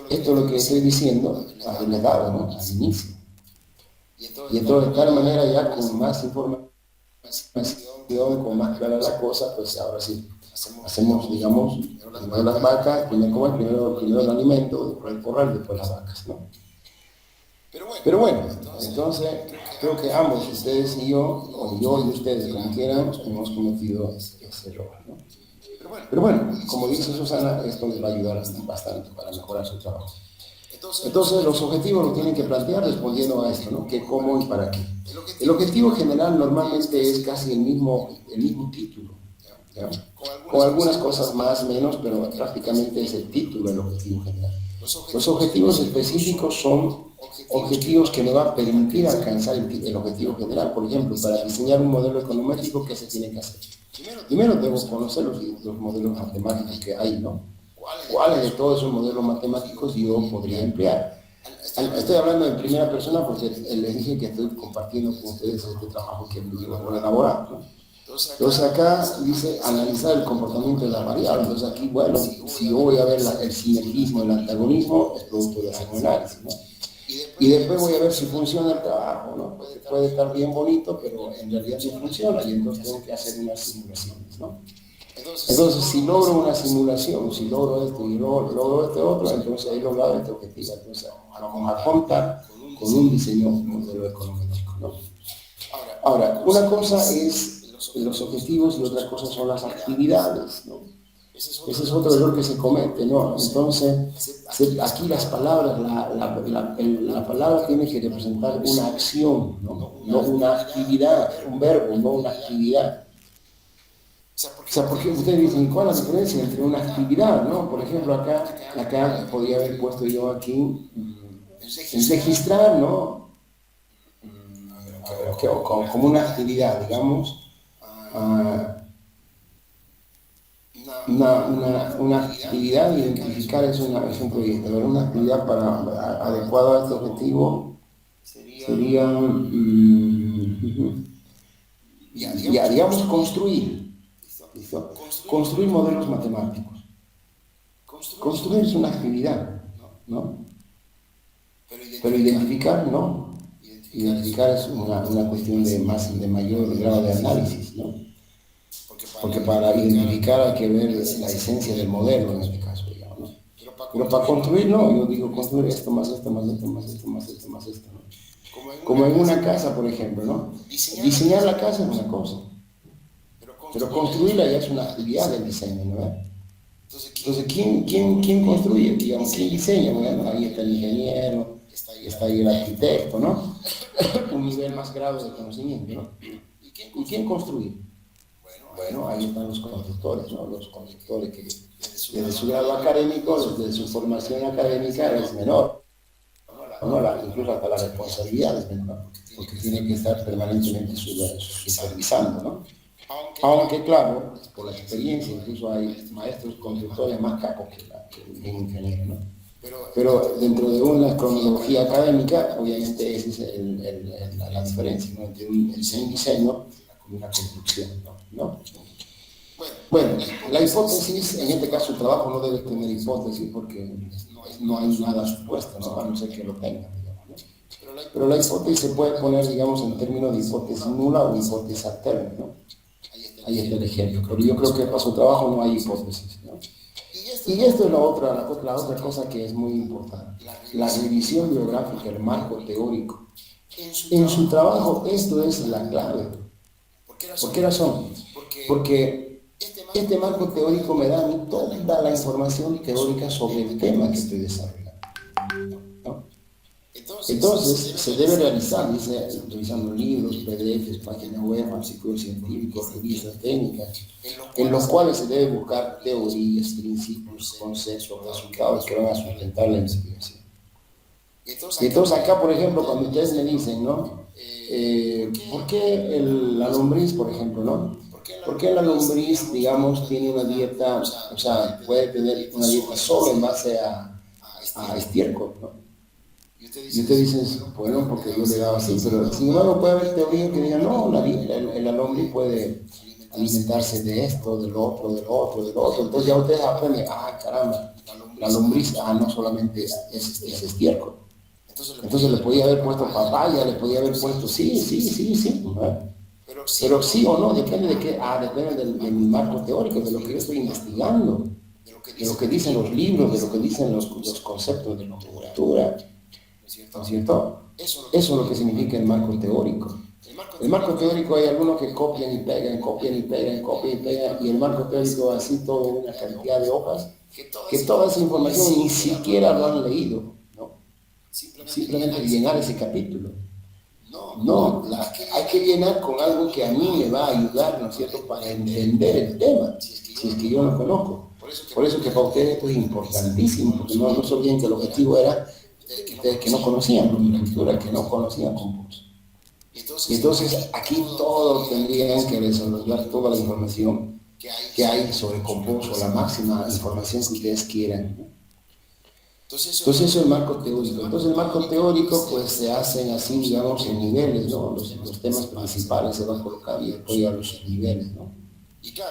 [SPEAKER 1] esto es lo que estoy diciendo, haberles dado, ¿no? Al inicio. Y entonces, de tal manera, ya con más información, con más clara la cosa, pues ahora sí, hacemos, digamos, primero las vacas, primero el alimento, después el corral, después las vacas, ¿no? Pero bueno, entonces creo que ambos, ustedes y yo, o yo y ustedes, como quieran, hemos cometido ese error, ¿no? Pero bueno, como dice Susana, esto les va a ayudar bastante para mejorar su trabajo. Entonces, los objetivos los tienen que plantear respondiendo a esto, ¿no? ¿Qué, cómo y para qué? El objetivo general normalmente es casi el mismo título, ¿ya? Con algunas cosas más, menos, pero prácticamente es el título del objetivo general. Los objetivos específicos son objetivos que me van a permitir alcanzar el objetivo general. Por ejemplo, para diseñar un modelo econométrico, ¿qué se tiene que hacer? Primero debo conocer los modelos matemáticos que hay, ¿no? ¿Cuáles de todos esos modelos matemáticos yo podría emplear? Estoy hablando en primera persona porque les dije que estoy compartiendo con ustedes este trabajo que me voy a elaborar, ¿no? Entonces acá dice analizar el comportamiento de las variables. Entonces aquí, bueno, si yo voy a ver el sinergismo, el antagonismo, es producto de hacer un análisis, ¿no? Y después voy a ver si funciona el trabajo, ¿no? Porque puede estar bien bonito, pero en realidad no funciona y entonces tengo que hacer unas simulaciones, ¿no? Entonces, si logro una simulación, si logro esto y logro este otro, entonces he logrado este objetivo. Entonces, vamos a contar con un diseño, un modelo económico, ¿no? Ahora, una cosa es los objetivos y otra cosa son las actividades, ¿no? Ese es otro error que se comete, ¿no? Entonces, aquí las palabras, la palabra tiene que representar una acción, ¿no? No una actividad, un verbo, no una actividad. O sea, porque ustedes dicen, ¿cuál es la diferencia entre una actividad, ¿no? Por ejemplo, acá podría haber puesto yo aquí, en registrar, ¿no? Como una actividad, digamos, una actividad, identificar es un proyecto, pero una actividad adecuada a este objetivo sería, digamos, construir. ¿Listo? Construir modelos matemáticos. Construir es una actividad, ¿no? Pero identificar, no. Identificar es una cuestión de mayor grado de análisis, ¿no? Porque para identificar hay que ver la esencia del modelo en este caso, digamos, ¿no? Pero para construir, no. Yo digo construir esto más esto, más esto, más esto, más esto, más esto, ¿no? Como en una casa, por ejemplo, ¿no? Diseñar la casa es una cosa. Pero construirla ya es una actividad del diseño, ¿no? Entonces, ¿quién construye? Digamos, ¿quién diseña? Bueno, ahí está el ingeniero, está ahí el arquitecto, ¿no? Un nivel más grave de conocimiento, ¿no? ¿Y quién construye? Bueno, ahí están los constructores, ¿no? Los constructores que desde su grado académico, desde su formación académica es menor, ¿no? Incluso hasta la responsabilidad es menor, porque tiene que estar permanentemente supervisando, ¿no? Aunque claro, por la experiencia, incluso hay maestros constructores más capos que un ingeniero, ¿no? Pero dentro de una cronología académica, obviamente esa es la diferencia, ¿no? Entre un diseño y una construcción, ¿no? Bueno, la hipótesis, en este caso el trabajo no debe tener hipótesis porque no hay nada supuesto, ¿no? A no ser que lo tenga, digamos, ¿no? Pero la hipótesis se puede poner, digamos, en términos de hipótesis nula o hipótesis alterna, ¿no? Ahí está el ejemplo, pero yo creo que para su trabajo no hay hipótesis, ¿no? Y esto es la otra cosa que es muy importante, la revisión biográfica, el marco teórico. En su trabajo esto es la clave. ¿Por qué razón? Porque Este marco teórico me da a mí toda la información teórica sobre el tema que estoy desarrollando, ¿no? Entonces, se debe realizar, dice, revisando libros, PDFs, páginas web, artículos científicos, revistas técnicas, en los cuales se debe buscar teorías, principios, conceptos, resultados que van a sustentar la investigación. Y entonces acá, por ejemplo, cuando ustedes me dicen, ¿no? ¿Por qué la lombriz, por ejemplo, ¿no? ¿Por qué la lombriz, digamos, tiene una dieta, o sea, puede tener una dieta solo en base a estiércol, ¿no? Y usted dice, bueno, porque yo le daba así, pero sin embargo puede haber teorías que digan, no, la lombriz puede alimentarse de esto, del otro, del otro, del otro. Entonces ya ustedes aprenden, caramba, la lombriz, no solamente es estiércol. Entonces le podía haber puesto papaya, le podía haber puesto sí, ¿no? Pero sí o no, depende de qué, depende del marco teórico, de lo que yo estoy investigando, de lo que dicen los libros, de lo que dicen los conceptos de la literatura, ¿no es cierto? Eso es lo que significa el marco teórico. El marco teórico hay algunos que copian y pegan, y el marco teórico así toda una cantidad de hojas, que toda esa información ni siquiera lo han leído, ¿no? Simplemente llenar ese capítulo. No, hay que llenar con algo que a mí me va a ayudar, ¿no es cierto?, para entender el tema, si es que yo no conozco. Por eso que para ustedes esto es importantísimo, porque no se olviden que el objetivo era ustedes que no conocían cultura, que no conocían Compós. Y entonces aquí todos tendrían que desarrollar toda la información que hay sobre Compós, o la máxima información que ustedes quieran, ¿no? Entonces eso es el marco teórico. Entonces el marco teórico pues se hacen así, digamos, en niveles, ¿no? Los temas principales se van colocando y después ya los niveles, ¿no?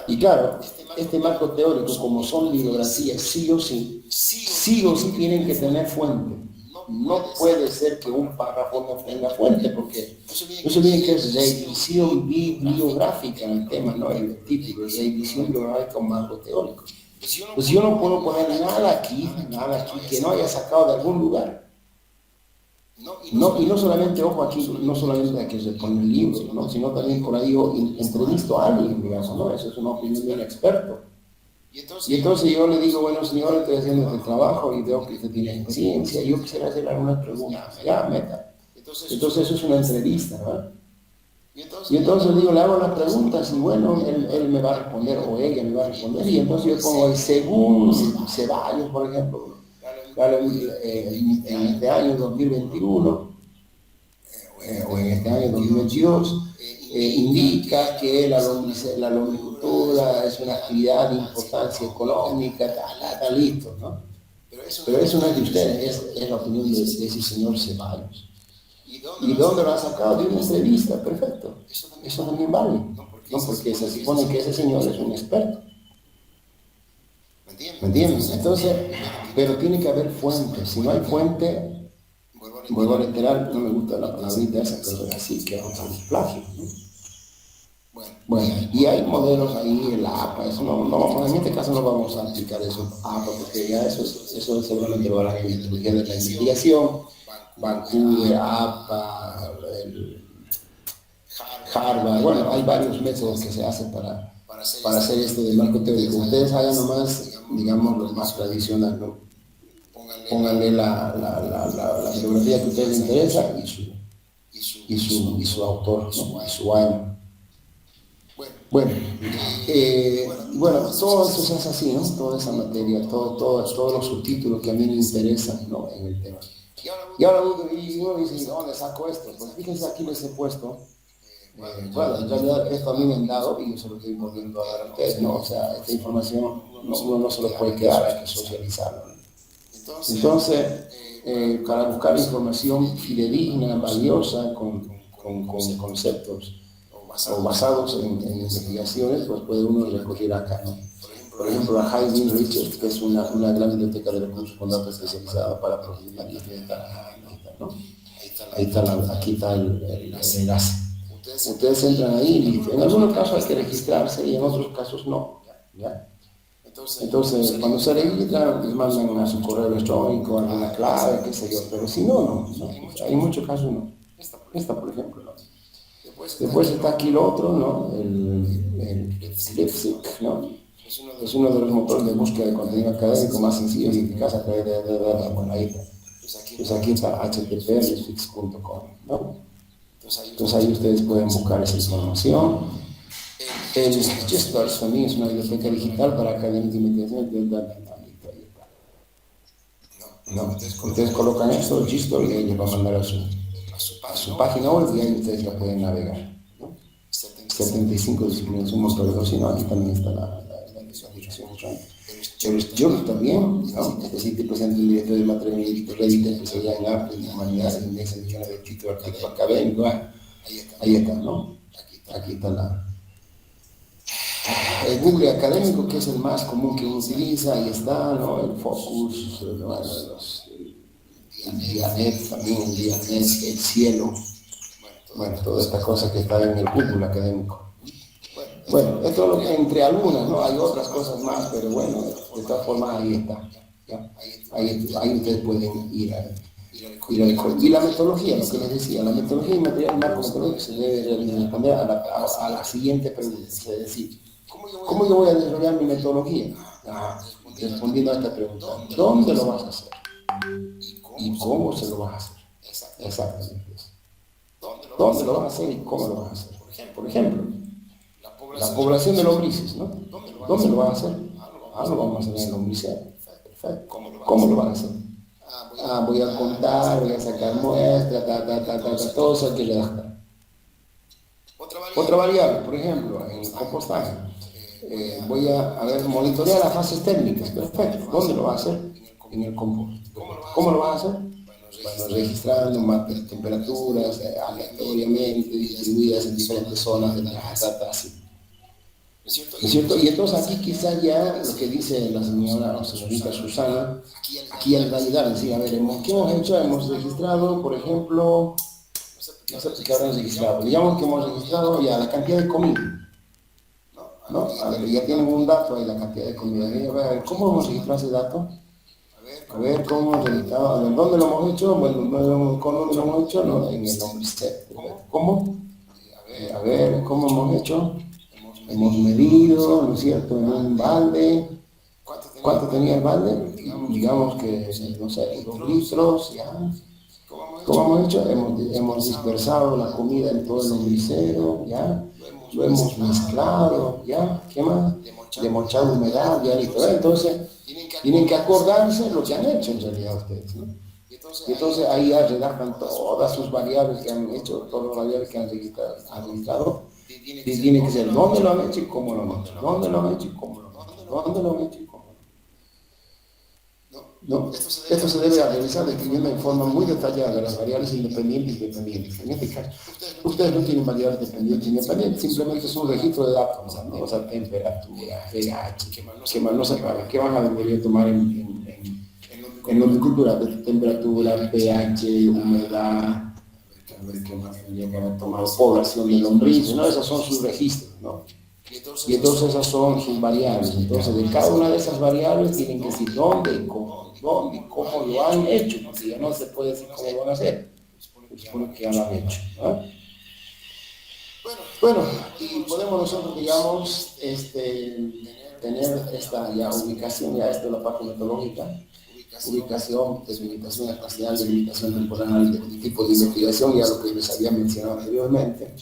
[SPEAKER 1] Y claro, este marco teórico, como son bibliografías, sí o sí tienen que tener fuente. No puede ser que un párrafo no tenga fuente, porque no se olviden que es revisión bibliográfica el tema, no el título, es revisión bibliográfica con marco teórico. Pues yo no puedo poner nada aquí que no haya sacado de algún lugar. No, y no solamente, ojo, aquí, no solamente aquí se pone el libro, ¿no? Sino también por ahí yo entrevisto a alguien, digamos, ¿no? Eso es una opinión de un experto. Y entonces yo le digo, bueno, señor, estoy haciendo este trabajo y veo que usted tiene experiencia, y yo quisiera hacerle algunas preguntas. Ya, meta. Entonces eso es una entrevista, ¿verdad? Y entonces digo, le hago las preguntas y bueno, él me va a responder o ella me va a responder, y entonces yo pongo, según Ceballos, por ejemplo, en este año 2021 o en este año 2022, indica que la lombricultura es una actividad de importancia económica, listo, ¿no? Pero eso no es de ustedes, es la opinión de ese señor Ceballos. ¿Y dónde lo ha sacado? De una entrevista, perfecto. Eso también vale, ¿no? Porque se supone que ese señor es un experto. ¿Me entiendes? Entonces, pero tiene que haber fuente. Si no hay fuente, vuelvo a reiterar, no me gusta la palabrita esa, pero es así, que vamos a los plagios, ¿no? Bueno, y hay modelos ahí, el APA, eso en este caso no vamos a aplicar eso, APA, porque ya eso seguramente lo harán en la metodología de la investigación, Vancouver, APA, Harvard, bueno, hay varios métodos que se hacen para hacer esto del marco teórico. Ustedes hagan nomás, digamos, lo más tradicional, ¿no? Pónganle la bibliografía que a ustedes les interesa y su autor, ¿no? Y su año. Bueno, todo eso se hace así, ¿no? Toda esa materia, todos los subtítulos que a mí me interesan, ¿no? En el tema. Y ahora uno dice, ¿dónde saco esto? Pues fíjense, aquí les he puesto, bueno, en realidad esto a mí me han dado y yo se lo estoy volviendo a dar a ustedes, ¿no? O sea, esta información uno no se lo puede quedar, hay que socializarla. Entonces, para buscar información fidedigna, valiosa, con conceptos o basados en investigaciones, pues puede uno recurrir acá, ¿no? Por ejemplo, a Hayden Richards, que es una gran biblioteca de recursos con datos especializada para profesionales, ¿no? Aquí está el enlace. Ustedes entran ahí y listo. En algunos casos hay que registrarse y en otros casos no, ¿ya? Entonces, cuando se registran, les mandan a su correo electrónico alguna clave, qué sé yo, pero si no. Hay muchos casos no. Esta, por ejemplo, no. Después está aquí lo otro, ¿no? El DeepSeek, ¿no? Es uno de los motores de búsqueda de contenido académico más sencillos y eficaz a través de bueno, ahí está. Pues aquí está http://fix.com, ¿no? Entonces ahí ustedes pueden buscar esa información. El Gestars también es una biblioteca digital para académicos de investigación. No, ustedes colocan esto, Gestors, y ahí les va a mandar a su página web y ahí ustedes la pueden navegar, ¿no? 75 disciplinas, un montón de cosas, sino aquí también está la aplicación. Pero yo también, ¿no? Es decir, que presenta el director de materia y crédito, especialidad en arte, en humanidades, en ese millones de títulos artículos académicos. Ahí está, ¿no? Aquí está el Google académico, que es el más común que uno utiliza, ahí está, ¿no? El Focus, el Dianet también, el Dianet, el Cielo, bueno, toda esta cosa que está en el Google académico. Bueno, esto es lo que entre algunas, ¿no? Hay otras cosas más, pero bueno, de todas formas ahí está, ¿ya? Ahí ustedes pueden ir a y la metodología, lo que les decía, la metodología y material marco metodológico se debe responder a la siguiente pregunta, es decir, ¿cómo yo voy a desarrollar mi metodología? Respondiendo a esta pregunta, ¿dónde lo vas a hacer? ¿Y cómo se lo vas a hacer? Exactamente. ¿Dónde lo vas a hacer y cómo lo vas a hacer? Por ejemplo, la población de lombrices, ¿no? ¿Dónde lo vas a hacer? Lo vamos a hacer en el lombricero. Perfecto. ¿Cómo lo vas a hacer? Voy a contar, voy a sacar muestras, todo eso hay que redactar. Otra variable, por ejemplo, en el compostaje. Voy a ver, monitorear las fases técnicas. Perfecto. ¿Dónde lo vas a hacer? En el compost. ¿Cómo lo vas a hacer? Bueno, registrando temperaturas aleatoriamente distribuidas en diferentes zonas de la data, así. ¿Es cierto? Y entonces aquí quizás ya lo que dice la señora o señorita Susana, aquí al validar, decir, a ver, ¿qué hemos hecho? Hemos registrado, por ejemplo, no sé qué habrán registrado, digamos que hemos registrado ya la cantidad de comida, ¿no? A ver, ya tienen un dato ahí, la cantidad de comida. A ver, ¿cómo hemos registrado ese dato? A ver, ¿cómo hemos registrado? A ver, ¿dónde lo hemos hecho? Bueno, ¿cómo lo hemos hecho? No, en el lombricero. ¿Cómo? A ver, ¿cómo hemos hecho? Hemos medido, ¿no es cierto?, en un balde. ¿Cuánto tenía el balde? Digamos que, no sé, 2 litros, ¿ya? ¿Cómo hemos hecho? Hemos dispersado la comida en todo el lombricero, ¿ya? Lo hemos mezclado, ¿ya? ¿Qué más? Le hemos echado humedad, ¿ya? Listo. Entonces, tienen que acordarse lo que han hecho en realidad ustedes, ¿no? Y entonces ahí ya redactan todas sus variables que han hecho, todas las variables que han registrado. Tiene que ser dónde lo han hecho y cómo lo han hecho. ¿Dónde lo han hecho y cómo lo han hecho? ¿Dónde lo han hecho y cómo lo han hecho? No, esto se debe realizar describiendo en forma muy detallada las variables independientes y dependientes. En este caso, ustedes no tienen variables dependientes e independientes, simplemente es un registro de datos, ¿no? O sea, temperatura, pH, qué más no se sabe, qué van a debería tomar en horticultura, temperatura, pH, humedad. A ver qué más tendría que haber tomado, población de lombrices, ¿no? Esos son sus registros, ¿no? Y entonces esas son sus variables. Entonces de cada una de esas variables tienen que decir dónde y cómo lo han hecho, porque ya no se puede decir cómo lo van a hacer, se supone que ya lo han hecho, ¿no? Bueno, y podemos nosotros, digamos, tener esta ya ubicación, ya esto es la parte metodológica, ubicación, delimitación espacial, delimitación temporal, de tipo de investigación, ya lo que les había mencionado anteriormente.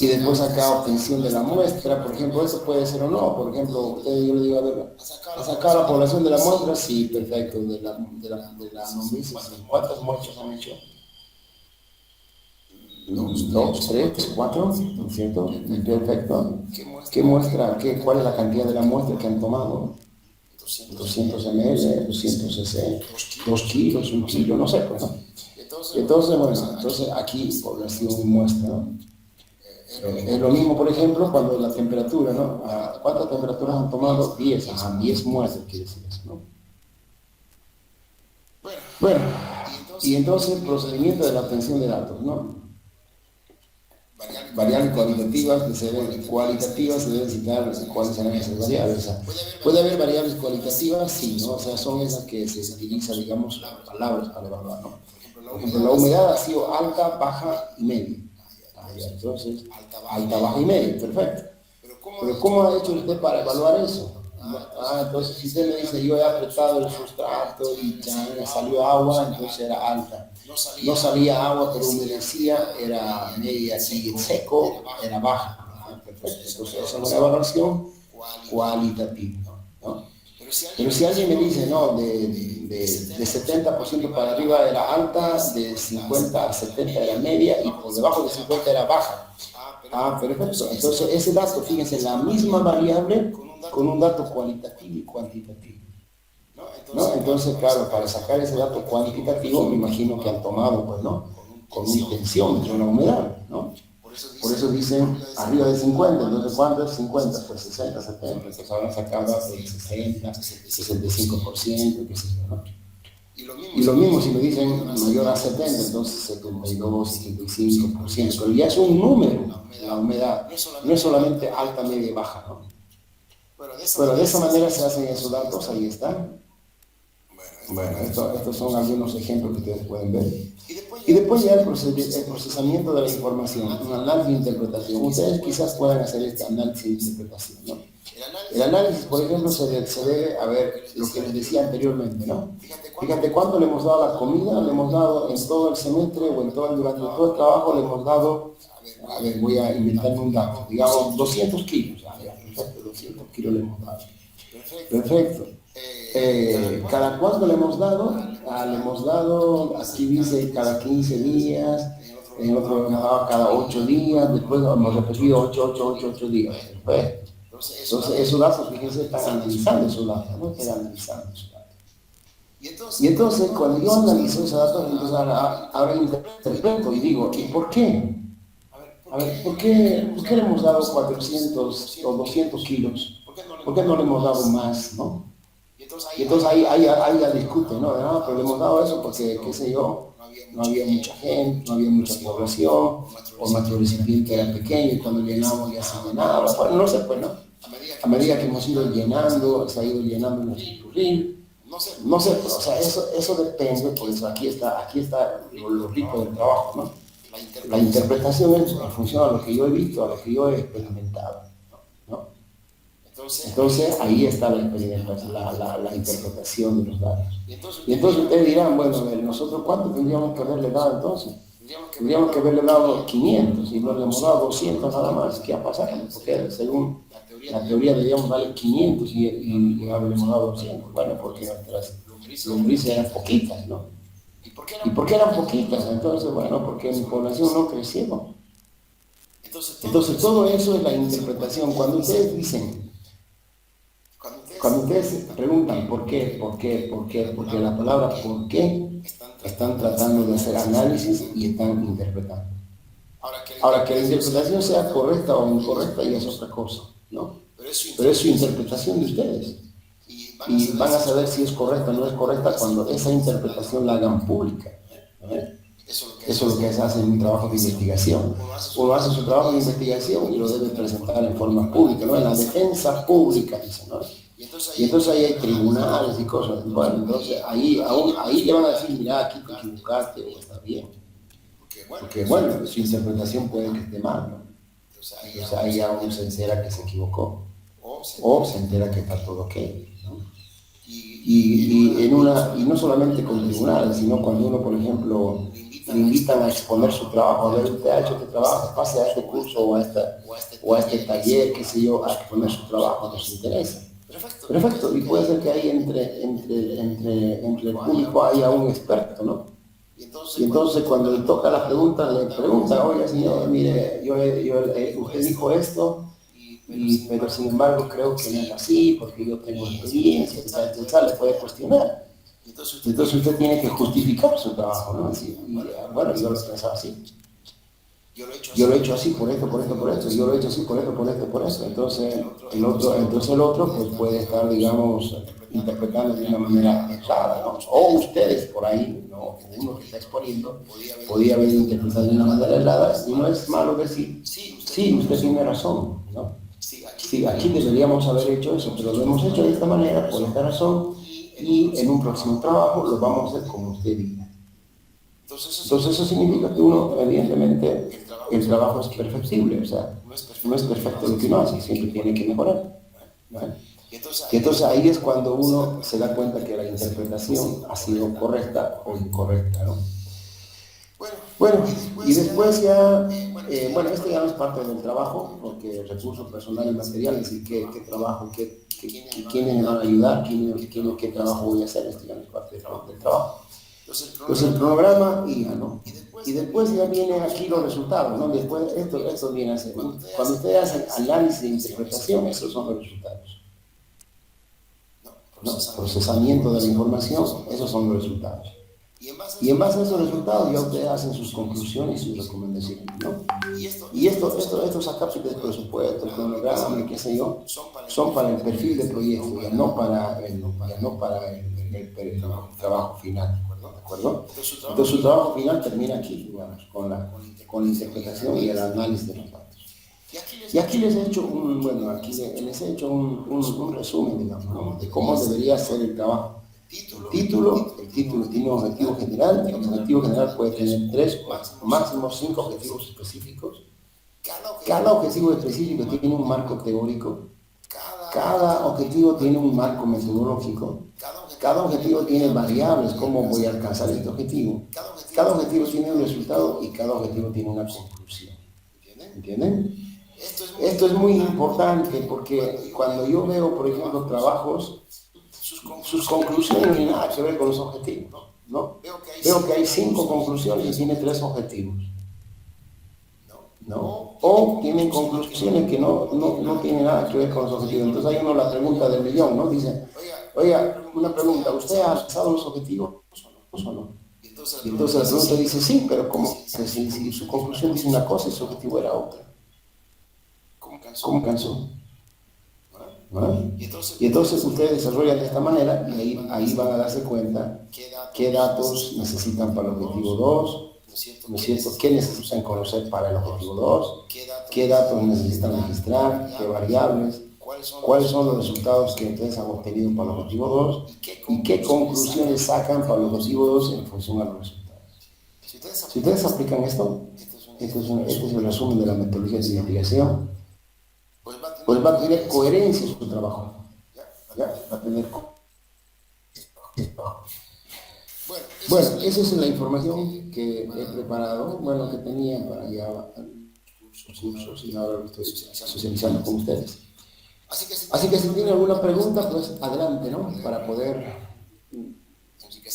[SPEAKER 1] Y después acá obtención de la muestra, por ejemplo, eso puede ser o no. Por ejemplo, yo le digo, a ver, ¿a sacar la población de la muestra? Sí, perfecto, de la lombrices. ¿Cuántas muestras han hecho? 2, 3, 4, ¿no es cierto? Perfecto. ¿Qué muestra? ¿Cuál es la cantidad de la muestra que han tomado? 200 ml, 200 cc, 2 kilos, 1 kilo, no sé, pues, ¿no? Entonces, bueno, aquí población y muestra, ¿no? Es lo mismo, por ejemplo, cuando la temperatura, ¿no? ¿Cuántas temperaturas han tomado? 10, 10 muestras, quiere decir eso, ¿no? Bueno, y entonces procedimiento de la obtención de datos, ¿no? Variables cualitativas, se deben citar cuáles serán esas variables. O sea, puede haber variables cualitativas, sí, ¿no? O sea, son esas que se utilizan, digamos, palabras para evaluar, ¿no? Por ejemplo, la humedad ha sido alta, baja y media. gracia. Entonces, alta, baja y media, perfecto. Pero ¿cómo ha hecho usted para evaluar eso? Entonces si usted me dice, yo he apretado el sustrato y ya me salió agua, entonces era alta. No salía agua, pero humedecía, era media, y en seco era baja. Perfecto. Entonces esa es una evaluación cualitativa, ¿no? Pero si alguien me dice, no, de 70% para arriba era alta, de 50 a 70 era media y por debajo de 50 era baja. Perfecto. Entonces ese dato, fíjense, la misma variable con un dato cualitativo y cuantitativo, ¿no? Entonces, claro, para sacar ese dato cuantitativo, me imagino que han tomado, pues, ¿no? Con un tensiómetro, una humedad, ¿no? Por eso dicen arriba de 50, entonces ¿cuánto es 50? Pues 60, 70, entonces habrán sacado el 60, 65%, qué sé yo, ¿no? Y lo mismo si me dicen mayor a 70, entonces 72, 75%, pero ya es un número, la humedad, no es solamente alta, media y baja, ¿no? Pero de esa manera se hacen esos datos, ahí están. Bueno, estos son algunos ejemplos que ustedes pueden ver. Y después ya el procesamiento de la información, un análisis de interpretación. Ustedes quizás puedan hacer este análisis de interpretación, ¿no? El análisis, por ejemplo, se debe a ver lo que les decía anteriormente, ¿no? Fíjate cuánto le hemos dado a la comida, le hemos dado en todo el semestre o durante todo el trabajo, le hemos dado, a ver, voy a inventarme un dato, digamos 200 kilos, perfecto, 200 kilos le hemos dado. Perfecto. ¿Cada cuánto le hemos dado? Le hemos dado, aquí dice cada 15 días, en otro hemos dado cada 8 días, después hemos repetido 8 días. Perfecto. Entonces, esos datos, fíjense, están analizando esos datos, ¿no? Están analizando esos datos. Y entonces, cuando yo analizo esos datos, entonces ahora interpreto y digo, ¿y por qué? A ver, ¿por qué le hemos dado 400 o 200 kilos? ¿Por qué no le hemos dado más, no? Y entonces ahí ya discuten, ¿no? Pero le hemos dado eso porque, qué sé yo, no había mucha gente, no había mucha población, o nuestro recipiente era pequeño y cuando llenamos ya se llenaba. Bueno, no sé, pues, ¿no? A medida que hemos ido llenando, se ha ido llenando nuestro turrín. No sé, pues, o sea, eso depende, por eso aquí está lo rico del trabajo, ¿no? La interpretación es en función a lo que yo he visto, a lo que yo he experimentado, ¿no? Entonces ahí está la experimentación, la interpretación de los datos. Y entonces ustedes dirán, bueno, nosotros ¿cuánto tendríamos que haberle dado entonces? Tendríamos que haberle dado 500 y no le hemos dado 200 nada más. ¿Qué ha pasado? Porque según la teoría deberíamos darle 500 y haberle dado 200. Bueno, porque nuestras lombrices eran poquitas, ¿no? ¿Y por qué eran poquitas? Entonces, bueno, porque mi población no creció. Entonces todo eso es la interpretación. Cuando ustedes dicen, cuando ustedes preguntan ¿por qué? Porque la palabra ¿por qué? Están tratando de hacer análisis y están interpretando. Ahora, que la interpretación sea correcta o incorrecta ya es otra cosa, ¿no? Pero es su interpretación de ustedes. Y van a saber si es correcta o no es correcta cuando esa interpretación la hagan pública, ¿no? Eso es lo que se hace en un trabajo de investigación. Uno hace su trabajo de investigación y lo debe presentar en forma pública, ¿no? En la defensa pública, dicen, ¿no? Y entonces ahí hay tribunales y cosas. Bueno, entonces ahí le van a decir, mira, aquí te equivocaste o está bien. Porque bueno, su interpretación puede que esté mal, ¿no? Entonces ahí ya uno se entera que se equivocó o se entera que está todo ok, ¿no? Y no solamente con tribunales, sino cuando uno, por ejemplo, le invitan a exponer su trabajo, a ver, usted ha hecho este trabajo, pase a este curso o a este taller, qué sé yo, a exponer su trabajo, nos interesa. Perfecto, y puede ser que ahí entre el público haya un experto, ¿no? Y entonces cuando le toca la pregunta, le pregunta, oye señor, mire, usted dijo esto, pero sin embargo creo que no es así, porque yo tengo experiencia, le puede cuestionar. Entonces usted tiene que justificar su trabajo, ¿no? Bueno, yo lo pensaba así. Yo lo he hecho así por esto, yo lo he hecho así por esto. Entonces el otro pues puede estar, digamos, interpretando de una manera errada, ¿no? O ustedes por ahí, ¿no? Uno que está exponiendo, podía haber interpretado de una manera errada, y no es malo decir, sí, usted tiene razón, ¿no? Sí, aquí deberíamos haber hecho eso, pero lo hemos hecho de esta manera, por esta razón, y en un próximo trabajo lo vamos a hacer como usted diga. Entonces eso significa que uno, evidentemente, el trabajo es perfectible, o sea, no es perfecto lo que uno hace, siempre tiene que mejorar, ¿no? Y entonces ahí es cuando uno se da cuenta que la interpretación ha sido correcta o incorrecta, ¿no? Bueno, y después ya, bueno, esto ya no es parte del trabajo, porque recursos personales y materiales, y qué trabajo, quiénes me van a ayudar, qué trabajo voy a hacer, esto ya no es parte del trabajo. Entonces el programa IA, ¿no? Y después ya vienen aquí los resultados, ¿no? Después esto viene a ser, ¿no? Cuando ustedes hacen análisis de interpretación, esos son los resultados. No, procesamiento de la información, esos son los resultados. Y en base a esos resultados ya ustedes hacen sus conclusiones y sus recomendaciones, ¿no? Y estos acápitos de presupuesto, el cronograma, qué sé yo, son para el perfil de proyecto, ya no para el trabajo final, ¿de acuerdo? Entonces su trabajo final termina aquí, digamos, con la interpretación y el análisis de los datos. Y aquí les he hecho les he hecho un resumen, digamos, ¿no? De cómo debería ser el trabajo. El título tiene un objetivo general. El objetivo general puede tener 3 o máximo 5 objetivos específicos. Cada objetivo específico tiene un marco teórico. Cada objetivo tiene un marco metodológico. Cada objetivo tiene variables, cómo voy a alcanzar este objetivo. Cada objetivo tiene un resultado y cada objetivo tiene una conclusión. ¿Entienden? Esto es muy importante porque cuando yo veo, por ejemplo, trabajos, sus conclusiones no tienen nada que ver con los objetivos, ¿no? Veo que hay 5 conclusiones y tiene 3 objetivos, ¿no? O tienen conclusiones que no tienen nada que ver con los objetivos. Entonces hay uno la pregunta del millón, ¿no? Dice, oiga, una pregunta, ¿usted ha alcanzado los objetivos o no? Y entonces la pregunta dice, sí, pero ¿cómo? Si su conclusión dice una cosa y su objetivo era otra. ¿Cómo cansó? ¿No? Y entonces ustedes desarrollan de esta manera y ahí van a darse cuenta qué datos necesitan para el objetivo 2, ¿no es cierto? ¿Qué necesitan conocer para el objetivo 2? ¿Qué datos necesitan registrar? ¿Qué variables? ¿Cuáles son los resultados que ustedes han obtenido para el objetivo 2? ¿Y qué conclusiones sacan para el objetivo 2 en función a los resultados? Si ustedes aplican esto, este es el resumen de la metodología de investigación, pues va a tener coherencia en su trabajo. ¿Ya? Va a tener Bueno, esa es la información que he preparado, bueno, que tenía para ya los cursos y ahora lo estoy socializando con ustedes. Así que si tienen alguna pregunta, pues adelante, ¿no? Para poder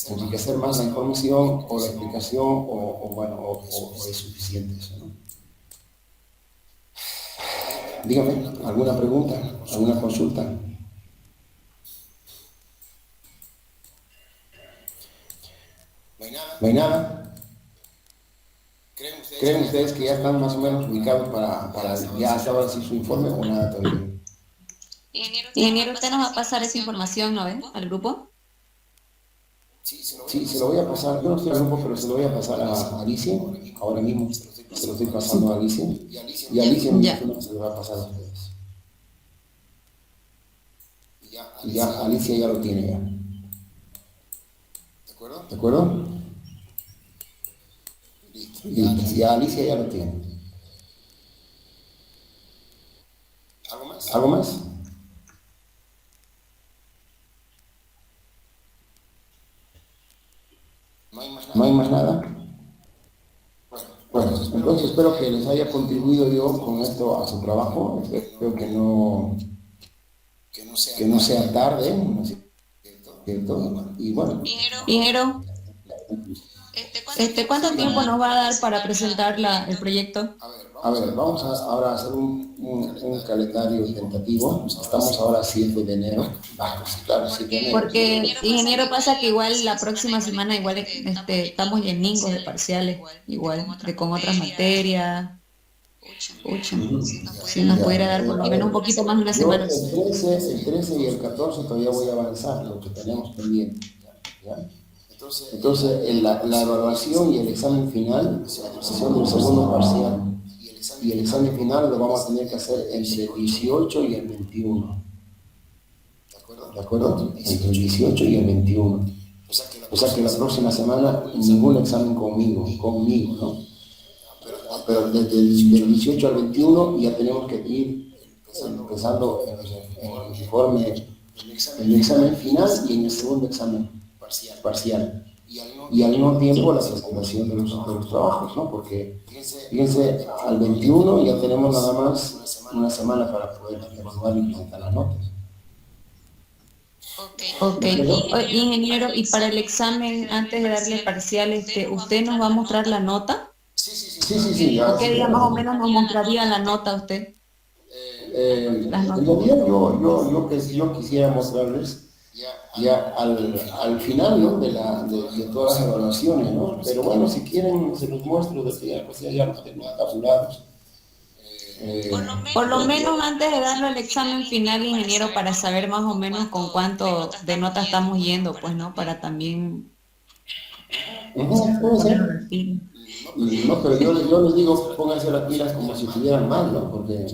[SPEAKER 1] enriquecer más la información o la explicación o es suficiente eso, ¿no? Dígame, ¿alguna pregunta? ¿Alguna consulta? No hay nada. ¿Creen ustedes que ya están más o menos ubicados para ya saber si su informe o nada todavía?
[SPEAKER 2] Ingeniero, usted nos va a pasar esa información, ¿no ve? Al grupo.
[SPEAKER 1] Sí, se lo voy a pasar, yo no estoy en el grupo, pero se lo voy a pasar a Alicia, ahora mismo. Se lo estoy pasando a Alicia y Alicia mismo se lo va a pasar a ustedes. Y ya Alicia ya lo tiene ya. ¿De acuerdo? Y ya Alicia ya lo tiene. ¿Algo más? ¿No hay más nada? Bueno, entonces espero que les haya contribuido yo con esto a su trabajo. Espero que no sea tarde, ¿no es cierto? Y bueno.
[SPEAKER 2] Ingeniero, ¿cuánto tiempo nos va a dar para presentar el proyecto?
[SPEAKER 1] A ver, vamos ahora a hacer un calendario tentativo. Estamos ahora a 7 de enero. Claro, 7 de enero.
[SPEAKER 2] Porque, ingeniero, pasa que igual la próxima semana igual estamos lleningos de parciales, igual, con otras materias. Pucha, si nos pudiera dar por lo menos un poquito más de una semana.
[SPEAKER 1] El 13 y el 14 todavía voy a avanzar, lo que tenemos pendiente. ¿Ya? Entonces, la evaluación y el examen final, la sesión del segundo parcial, y el examen final lo vamos a tener que hacer entre el 18 y el 21. ¿De acuerdo? Entre el 18 y el 21. O sea que la próxima semana ningún examen conmigo, ¿no? pero desde el 18 al 21 ya tenemos que ir empezando en el informe, en el examen final y en el segundo examen parcial. Y al mismo tiempo la presentación de los trabajos, ¿no? Porque, fíjense, al 21 ya tenemos nada más una semana para poder evaluar y presentar las notas.
[SPEAKER 2] Ok, ingeniero, y para el examen, antes de darle parcial, ¿usted nos va a mostrar la nota?
[SPEAKER 1] Sí, ya,
[SPEAKER 2] ¿O qué
[SPEAKER 1] sí,
[SPEAKER 2] día
[SPEAKER 1] ya.
[SPEAKER 2] más o menos nos mostraría la nota usted? Las
[SPEAKER 1] En
[SPEAKER 2] notas.
[SPEAKER 1] realidad yo quisiera mostrarles ya al final, ¿no? de todas las evaluaciones, ¿no? Pero bueno, si quieren se los muestro desde ya, pues ya los tengo tabulados.
[SPEAKER 2] Por lo menos antes de darle el examen final, ingeniero, para saber más o menos con cuánto de nota estamos yendo, pues, ¿no? Para también
[SPEAKER 1] Puede ser.
[SPEAKER 2] ponernos las pilas.
[SPEAKER 1] No, pero yo les digo, pónganse las pilas como si tuvieran más, ¿no? Porque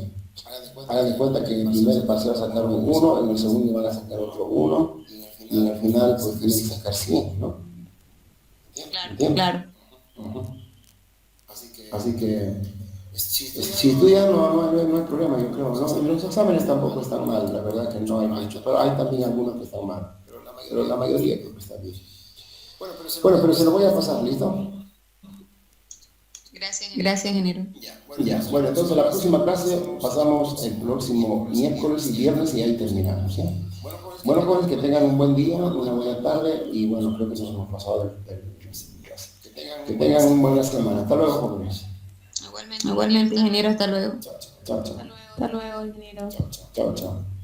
[SPEAKER 1] hagan de cuenta que en el primer parcial sacaron uno, en el segundo van a sacar otro uno, y en el final pues tienen que sacar 100, ¿no? ¿Entiendes?
[SPEAKER 2] Claro.
[SPEAKER 1] Así que si estudian no hay problema, yo creo, ¿no? Y los exámenes tampoco están mal, la verdad que no hay mucho, pero hay también algunos que están mal, pero la mayoría creo que está bien. Bueno, pero se lo voy a pasar, ¿listo?
[SPEAKER 2] Gracias, ingeniero.
[SPEAKER 1] Ya, bueno, entonces la próxima clase pasamos el próximo miércoles y viernes y ahí terminamos, ¿ya? Bueno, jóvenes, que tengan un buen día, una buena tarde y bueno, creo que nos hemos pasado el clase. Que tengan una buena semana. Hasta luego, jóvenes.
[SPEAKER 2] Igualmente, ingeniero, hasta luego.
[SPEAKER 1] Chao, chao.
[SPEAKER 2] Hasta luego, ingeniero.
[SPEAKER 1] Chao, chao.